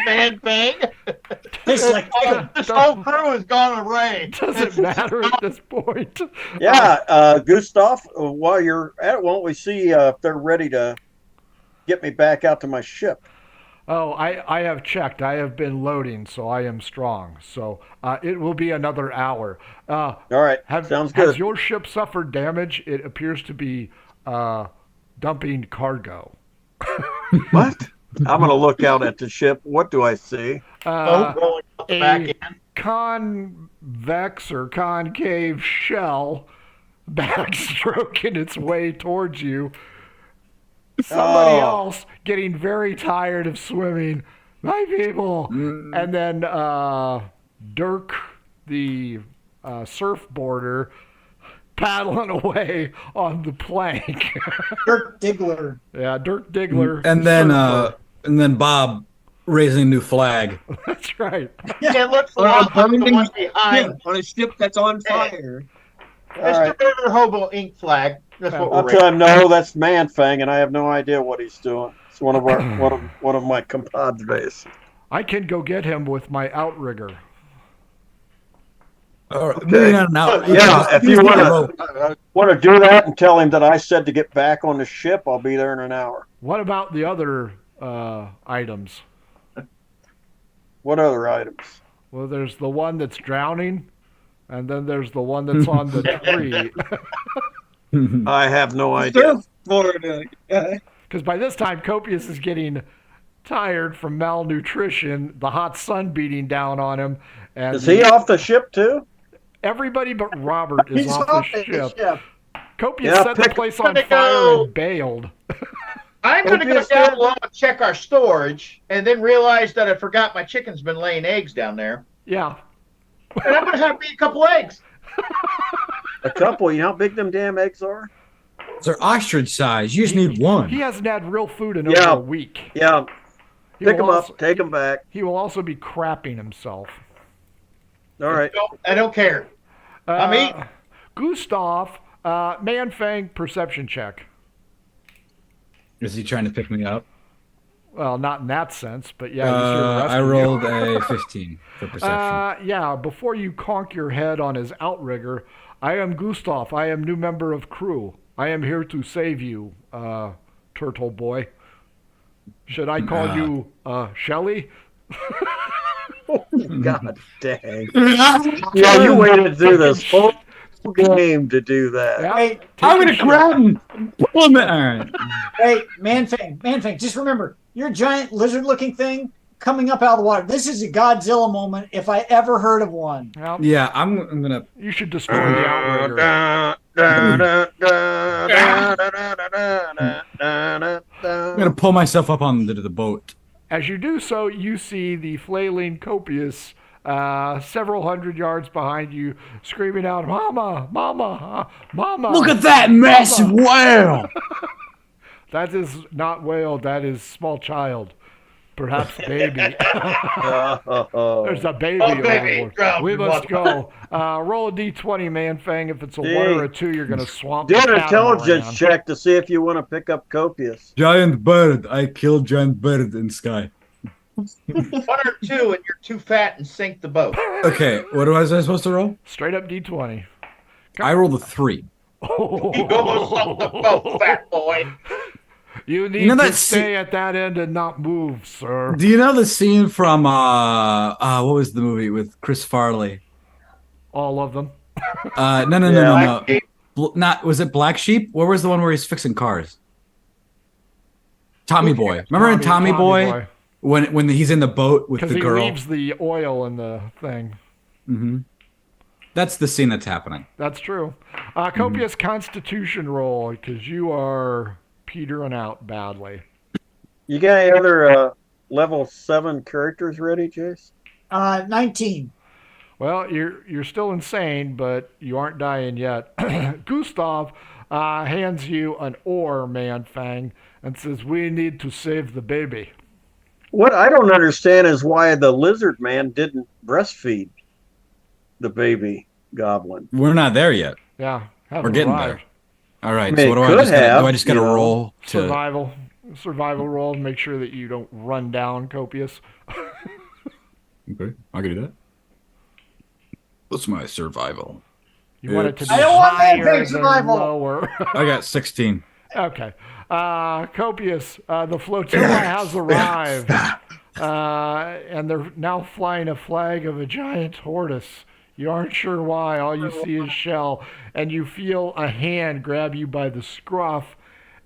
Man thing. Tastes like This whole crew has gone away. doesn't matter at this point. Yeah, Gustav, while you're at it, why don't we see if they're ready to get me back out to my ship? Oh, I have checked. I have been loading, so I am strong. So it will be another hour. All right, sounds Has good. your ship suffered damage? It appears to be dumping cargo. What? I'm going to look out at the ship. What do I see? Rolling out the back A end. convex or concave shell backstroking its way towards you. Somebody else getting very tired of swimming. My people. And then Dirk, the surfboarder, paddling away on the plank. Dirk Diggler. Yeah, Dirk Diggler. And then Bob raising a new flag. That's right. It looks a On a lot like the burning one ship, behind. on a ship that's on fire. Mr. Murder Hobo Ink flag. That's what I'll we're tell him no. That's Man Fang, and I have no idea what he's doing. It's one of our one of my compadres. I can go get him with my outrigger. All right, moving on now. Yeah, if you Use want the rope. to do that and tell him that I said to get back on the ship, I'll be there in an hour. What about the other items? What other items? Well, there's the one that's drowning, and then there's the one that's on the tree. I have no idea. Surfboard. Because by this time, Copius is getting tired from malnutrition, the hot sun beating down on him, and Is he off the ship too? everybody but Robert is He's off the ship. Copius Yeah, set the place on Gonna fire go. and bailed. I'm going to go Copious down said- below and check our storage, and then realize that I forgot my chicken's been laying eggs down there. Yeah. And I'm going to have to eat a couple eggs. A couple. You know how big them damn eggs are? They're ostrich size. You just need one. He hasn't had real food in Yeah. over a week. Yeah. He Pick will them also- up. Take them back. He will also be crapping himself. All right. I don't care. I'm eating. Gustav, Man Fang perception check. Is he trying to pick me up? Well, not in that sense, but yeah, he's here to rescue I you. rolled a 15 for perception. Yeah, before you conk your head on his outrigger, I am Gustav. I am new member of crew. I am here to save you, turtle boy. Should I call you Shelly? God dang. Yeah, you waited through this whole game to do that. Yeah, Hey, take I'm your gonna shit. grab him. Pull him in. All right. hey, Man Fang, just remember, you're a giant lizard-looking thing coming up out of the water. This is a Godzilla moment if I ever heard of one. Well, Yeah, I'm gonna. you should destroy the outrigger. I'm gonna pull myself up onto the boat. As you do so, you see the flailing Copius several hundred yards behind you, screaming out, "Mama! Mama! Mama!" Look at that massive whale! That is not whale. That is small child, perhaps baby. There's a baby Oh, baby, overboard. drowned We in must water. go. Roll a d20, Man Fang. If it's a 1 or a 2, you're gonna swamp. Do the an intelligence catamaran. check to see if you want to pick up Copius. Giant bird. I killed giant bird in sky. 1 or 2, and you're too fat and sink the boat. Okay, what was I supposed to roll? Straight up d20. I rolled a 3. You almost sunk the boat, fat boy. You need know to that stay at that end and not move, sir. Do you know the scene from what was the movie with Chris Farley? All of them. No. Not was it Black Sheep? Where was the one where he's fixing cars? Tommy Boy. Remember in Tommy Boy when he's in the boat with Because the he girl? leaves the oil in the thing. Mm-hmm. That's the scene that's happening. That's true. Copious Constitution roll, because you are petering out badly. You got any other level 7 characters ready, Jace? 19. Well, you're still insane, but you aren't dying yet. Gustav hands you an ore, Man-Fang, and says, "We need to save the baby." What I don't understand is why the lizard man didn't breastfeed the baby goblin. We're not there yet. Yeah, We're getting arrived. there. All right. I mean, So what it do I could just gotta, have, do? I just got to you know. roll to. Survival roll to make sure that you don't run down Copious. Okay, I can do that. What's my survival? You want it to be I don't want higher Man-Fang than survival. lower. I got 16. Okay. Copious, the flotilla has arrived. And they're now flying a flag of a giant tortoise. You aren't sure why. All you see is shell. And you feel a hand grab you by the scruff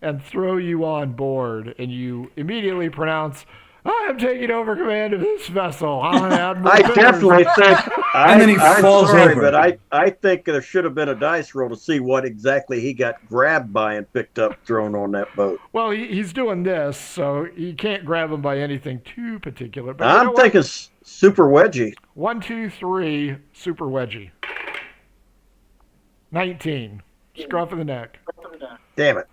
and throw you on board. And you immediately pronounce, "I am taking over command of this vessel. I'm an Admiral I Bitters." definitely think. And then he I'm falls sorry, over. but I think there should have been a dice roll to see what exactly he got grabbed by and picked up, thrown on that boat. Well, he's doing this, so he can't grab him by anything too particular. But I'm thinking super wedgie. 1, 2, 3, super wedgie. 19. Scruff of the neck. Damn it.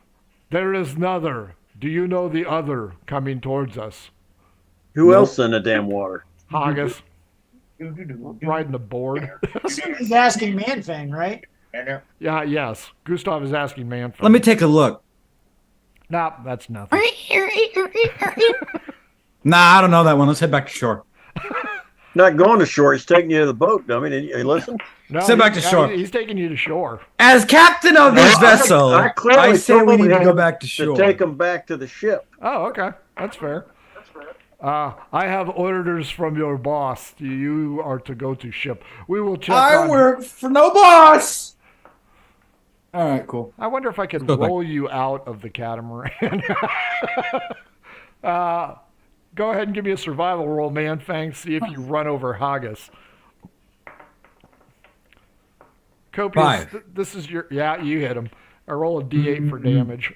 There is another. Do you know the other coming towards us? Who else in the damn water? Haggis. Riding the board. He's asking Man-Fang, right? Yeah, yes. Gustav is asking Man-Fang. Let me take a look. Nah, that's nothing. Nah, I don't know that one. Let's head back to shore. Not going to shore. He's taking you to the boat, dummy. Did you listen? No, Sit back to shore. He's taking you to shore. As captain of this vessel, I clearly I say we told need to him go back to shore. To take him back to the ship. Oh, okay. That's fair. I have orders from your boss. You are to go to ship. We will check on... work for no boss. All right, cool. I wonder if I could go back. roll you out of the catamaran. Go ahead and give me a survival roll, Man-Fang. See if you run over Haggis. Copious, 5. This is your... Yeah, you hit him. I roll a D8 for damage.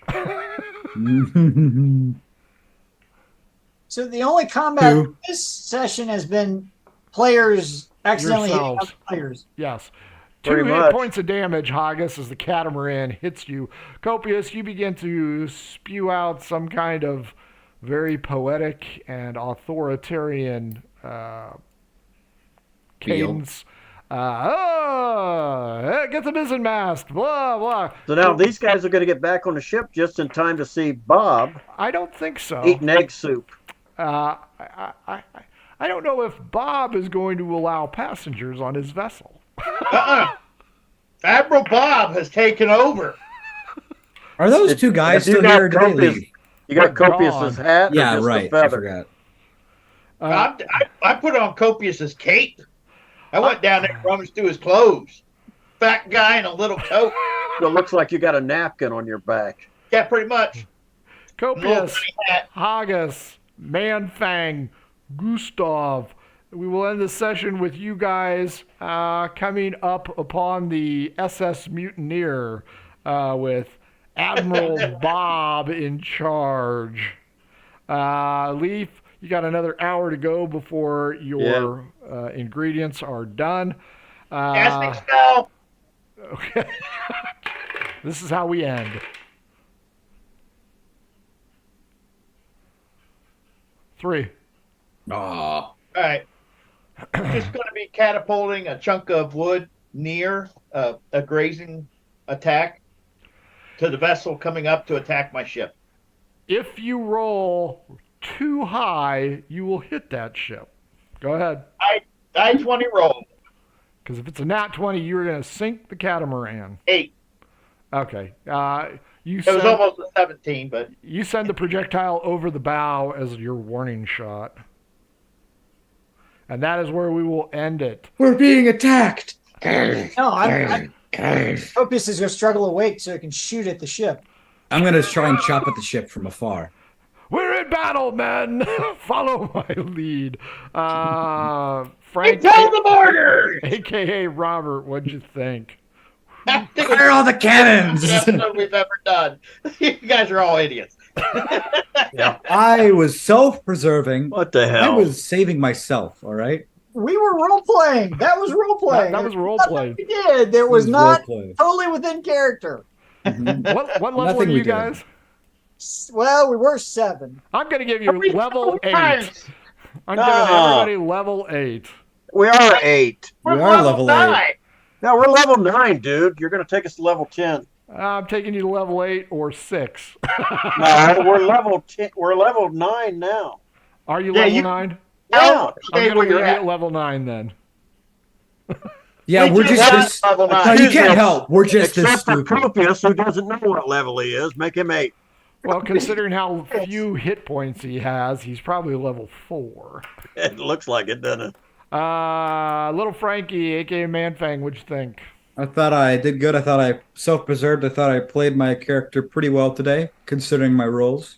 So the only combat Who? this session has been players accidentally hitting Yourselves. other players. Yes. Pretty 2 hit much. points of damage, Haggis, as the catamaran hits you. Copious, you begin to spew out some kind of very poetic and authoritarian cadence. Get the mizzen mast, blah, blah. So now these guys are going to get back on the ship just in time to see Bob I don't think so. eating egg soup. I don't know if Bob is going to allow passengers on his vessel. Admiral Bob has taken over. Are those two guys If you still got here? Or did they Copious- leave? You got They're Copious's gone. hat? or Yeah, just the right. I feather? forgot. I put on Copious's cape. I went down there and rummaged through his clothes. Fat guy in a little coat. So it looks like you got a napkin on your back. Yeah, pretty much. Little Copious, funny hat. Haggis, Man-Fang, Gustav. We will end the session with you guys coming up upon the SS Mutineer with Admiral Bob in charge. Leaf, you got another hour to go before your ingredients are done. Casting spell. Okay. This is how we end. 3. Oh, All right. Just going to be catapulting a chunk of wood near a grazing attack to the vessel coming up to attack my ship. If you roll too high, you will hit that ship. Go ahead. I 20 roll. Because if it's a nat 20, you're going to sink the catamaran. 8. Okay. You It was send, almost a 17, but you send the projectile over the bow as your warning shot. And that is where we will end it. we're being attacked. No, Copious is going to struggle awake so he can shoot at the ship. I'm gonna try and chop at the ship from afar. We're in battle, men. Follow my lead. Frank, Tell the borders. a.k.a. Robert, what'd you think? Fire all the cannons! Episode we've ever done. You guys are all idiots. I was self-preserving. What the I hell? was saving myself, all right? We were role playing. That was role playing. That was role Nothing playing. We did. There was It was not role-play. totally within character. What level Nothing are we you did. guys? Well, we were 7. I'm going to give you level 8. Times. I'm giving everybody level 8. We are 8. We're We are level 9. No, we're level 9, dude. You're going to take us to level 10. I'm taking you to level 8 or 6. No, we're level 10. We're level 9 now. Are you Yeah, level you- 9? Yeah. I'm Stay going to where leave you you're at at. level 9 then. Yeah, We we're just just got this. level 9. No, you can't help. We're just this Except for stupid. Copius, who doesn't know what level he is. Make him 8. Well, considering how few hit points he has, he's probably level 4. It looks like it, doesn't it? Little Frankie, a.k.a. Manfang, what'd you think? I thought I did good. I thought I self-preserved. I thought I played my character pretty well today, considering my roles.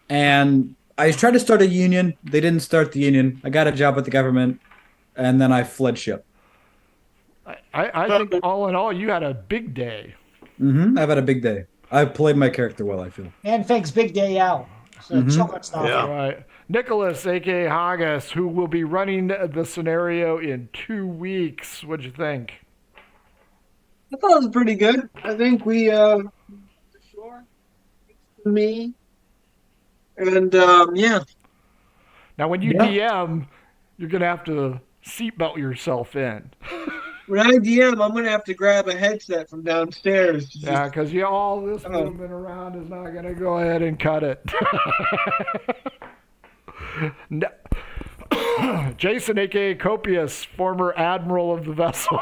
And I tried to start a union. They didn't start the union. I got a job with the government, and then I fled ship. I think all in all, you had a big day. I've had a big day. I played my character well, I feel. And Fink's big day out. So chill that stuff. Yeah. All right. Nicholas, a.k.a. Haggis, who will be running the scenario in 2 weeks. What'd you think? I thought it was pretty good. I think we sure me and yeah. Now, when you DM, you're going to have to seatbelt yourself in. When I DM, I'm gonna have to grab a headset from downstairs. Yeah, because all this movement around is not going to go ahead and cut it. No. Jason, a.k.a. Copius, former admiral of the vessel.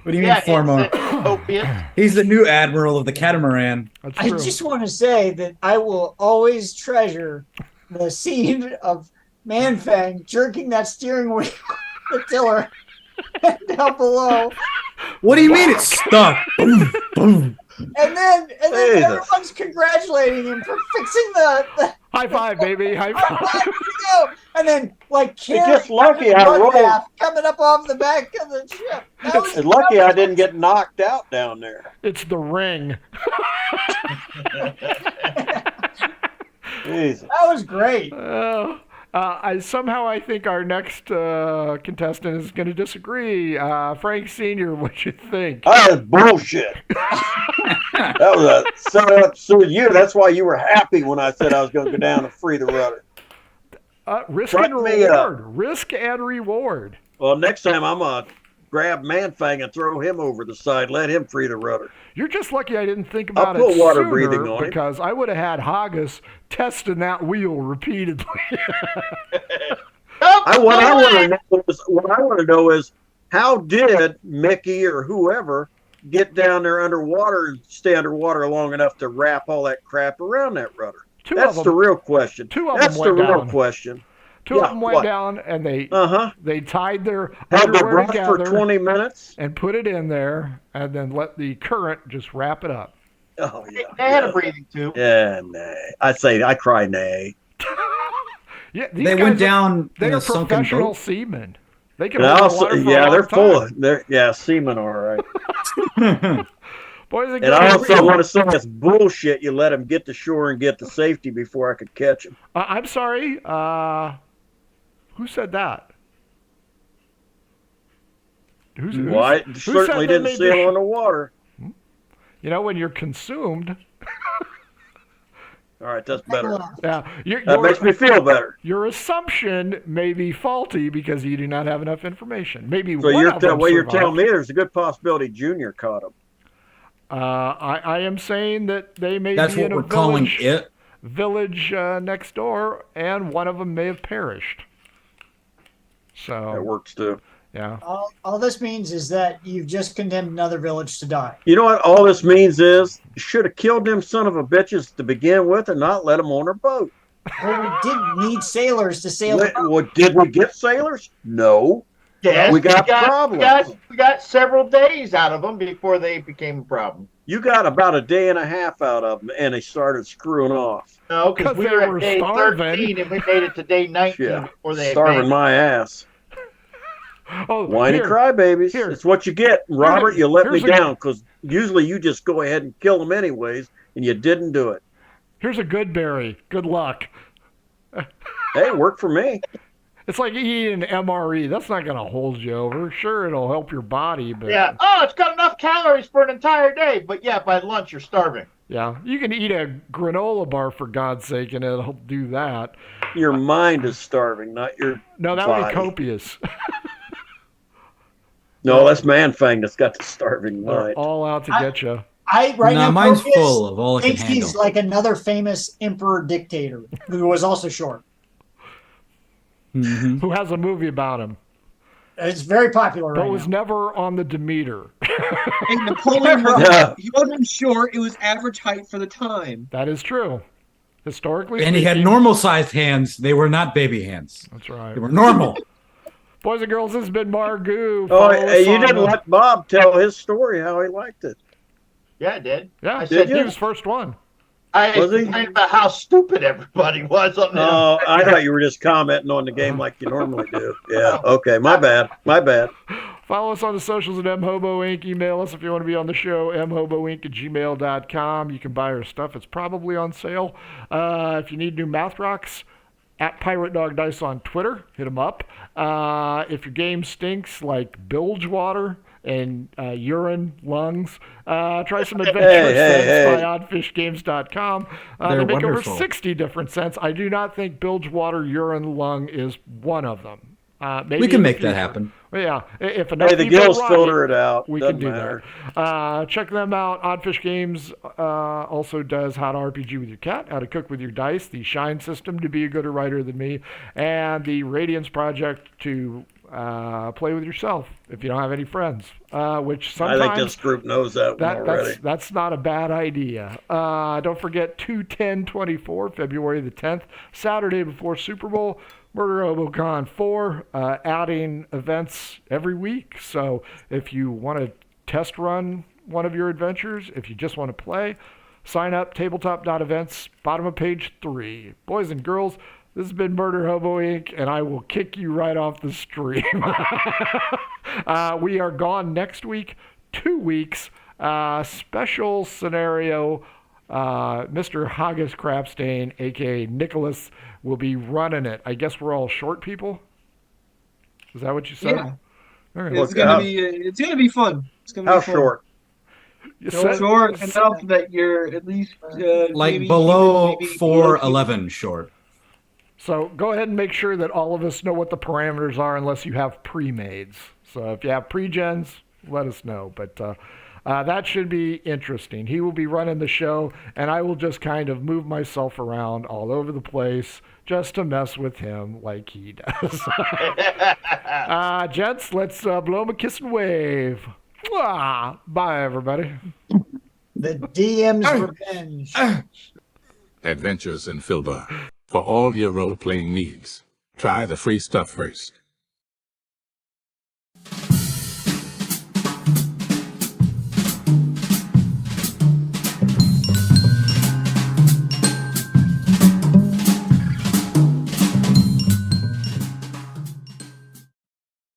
What do you mean, former? Opiate. He's the new admiral of the catamaran. That's I true. just want to say that I will always treasure the scene of Manfang jerking that steering wheel, the tiller, down below. What do you mean it's stuck? Boom, boom. And then Jesus. everyone's congratulating him for fixing the High five, baby. High five. and then like just lucky I rolled. coming up off the back of the ship. That was- It's lucky I didn't get knocked out down there. It's the ring. Jesus. That was great. I think our next contestant is going to disagree. Frank Sr., what you think? That was bullshit. That was a setup suit you. That's why you were happy when I said I was going to go down and free the rudder. Risk Front and me up. reward. Risk and reward. Well, next time I'm going to grab Manfang and throw him over the side. Let him free the rudder. You're just lucky I didn't think about I'll put it water sooner, breathing on him. because I would have had Haggis testing that wheel repeatedly. What I want to know is how did Mickey or whoever get down there underwater and stay underwater long enough to wrap all that crap around that rudder? Two That's of the them. real question. Two of That's them the went real down. question. Two Yeah, of them went what? down, and they Uh-huh. tied their Had the underwear breath for together 20 minutes. and put it in there, and then let the current just wrap it up. Oh, yeah. They had a breathing tube. Yeah, nay. I cry nay. Yeah, these They guys went are- down They in are a sunken professional boat. seamen. They can And hold the also, water for a yeah, long they're full time. of semen, all right. Boys and And I girls, also want to say it's bullshit. You let him get to shore and get to safety before I could catch him. I'm sorry. Who said that? Well, I who certainly said they didn't made sail the- on the water. You know, when you're consumed, All right, that's better. yeah, That makes me feel better. your assumption may be faulty because you do not have enough information. Maybe So one of them you're survived. telling me there's a good possibility Junior caught him. I am saying that they may That's be what in we're a calling village, it. village next door, and one of them may have perished. That So, works too. yeah. All this means is that you've just condemned another village to die. You know what all this means is you should have killed them son of a bitches to begin with and not let them on our boat. Well, we did need sailors to sail the boat. Well, did we get sailors? No. Yes, We got problems. We got several days out of them before they became a problem. You got about a day and a half out of them, and they started screwing off. No, because 'Cause we they were were at day starving. 13 and we made it to day 19 Yeah, before they starving advanced. my ass. Oh, Whiny here, crybabies. here. It's what you get, Robert. You let me Here's a- down because usually you just go ahead and kill them anyways, and you didn't do it. Here's a good berry. Good luck. Hey, work for me. It's like eating an MRE. That's not going to hold you over. Sure, it'll help your body, but Yeah. Oh, it's got enough calories for an entire day. But yeah, by lunch you're starving. yeah, you can eat a granola bar for God's sake, and it'll do that. Your mind is starving, not your No, that would body. be copious. No, that's Man-Fang that's got the starving They're mind. all out to get you. I right Nah, now mine's Copius full of all I can thinks he's handle. like another famous emperor dictator who was also short. Mhm. Who has a movie about him, It's very popular but right was now. never on the Demeter. Hey, Napoleon Yeah. he wasn't short. It was average height for the time. That is true. Historically And he had speaking, normal-sized hands. They were not baby hands. That's right. They were normal. Boys and girls, this has been Margou. Oh, Follow hey, us you on didn't the- let Bob tell his story how he liked it. Yeah, I did. Yeah, I he said was first one. I Was he? complained about how stupid everybody was on the. Oh, I thought you were just commenting on the game like you normally do. Yeah, okay, my bad. Follow us on the socials at mhobo inc. Email us if you want to be on the show, mhoboinc@gmail.com. You can buy our stuff. It's probably on sale. If you need new math rocks, at Pirate Dog Dice on Twitter, hit them up. If your game stinks like bilge water and urine, lungs, try some adventurous hey. by oddfishgames.com. They They're make wonderful. over 60 different scents. I do not think bilge water, urine, lung is one of them. Maybe We in can the make that future. happen. Well, yeah, if enough Hey, the people gills run filter it out. we Doesn't can do matter. that. Check them out. Oddfish Games also does how to RPG with your cat, how to cook with your dice, the Shine system to be a gooder writer than me, and the Radiance Project to play with yourself if you don't have any friends, which I sometimes think this group knows that one already. that's not a bad idea. Don't forget 2/10/24, February the 10th, Saturday before Super Bowl. Murder HoboCon 4, adding events every week. So if you want to test run one of your adventures, if you just want to play, sign up, tabletop.events, bottom of page 3. Boys and girls, this has been Murder Hobo Inc., and I will kick you right off the stream. We are gone next week, 2 weeks. Special scenario, Mr. Haggis Crapstain, a.k.a. Nicholas, will be running it. I guess we're all short people? Is that what you said? Yeah. All right. It's gonna be fun. It's gonna How be fun. short? You So said- short enough that you're at least Like maybe below maybe 4'11" short. So go ahead and make sure that all of us know what the parameters are unless you have pre-mades. So if you have pre-gens, let us know. But that should be interesting. He will be running the show, and I will just kind of move myself around all over the place just to mess with him like he does. Gents, let's blow him a kiss and wave. Mwah! Bye, everybody. The DM's revenge. Adventures in Filbar. For all your role-playing needs, try the free stuff first.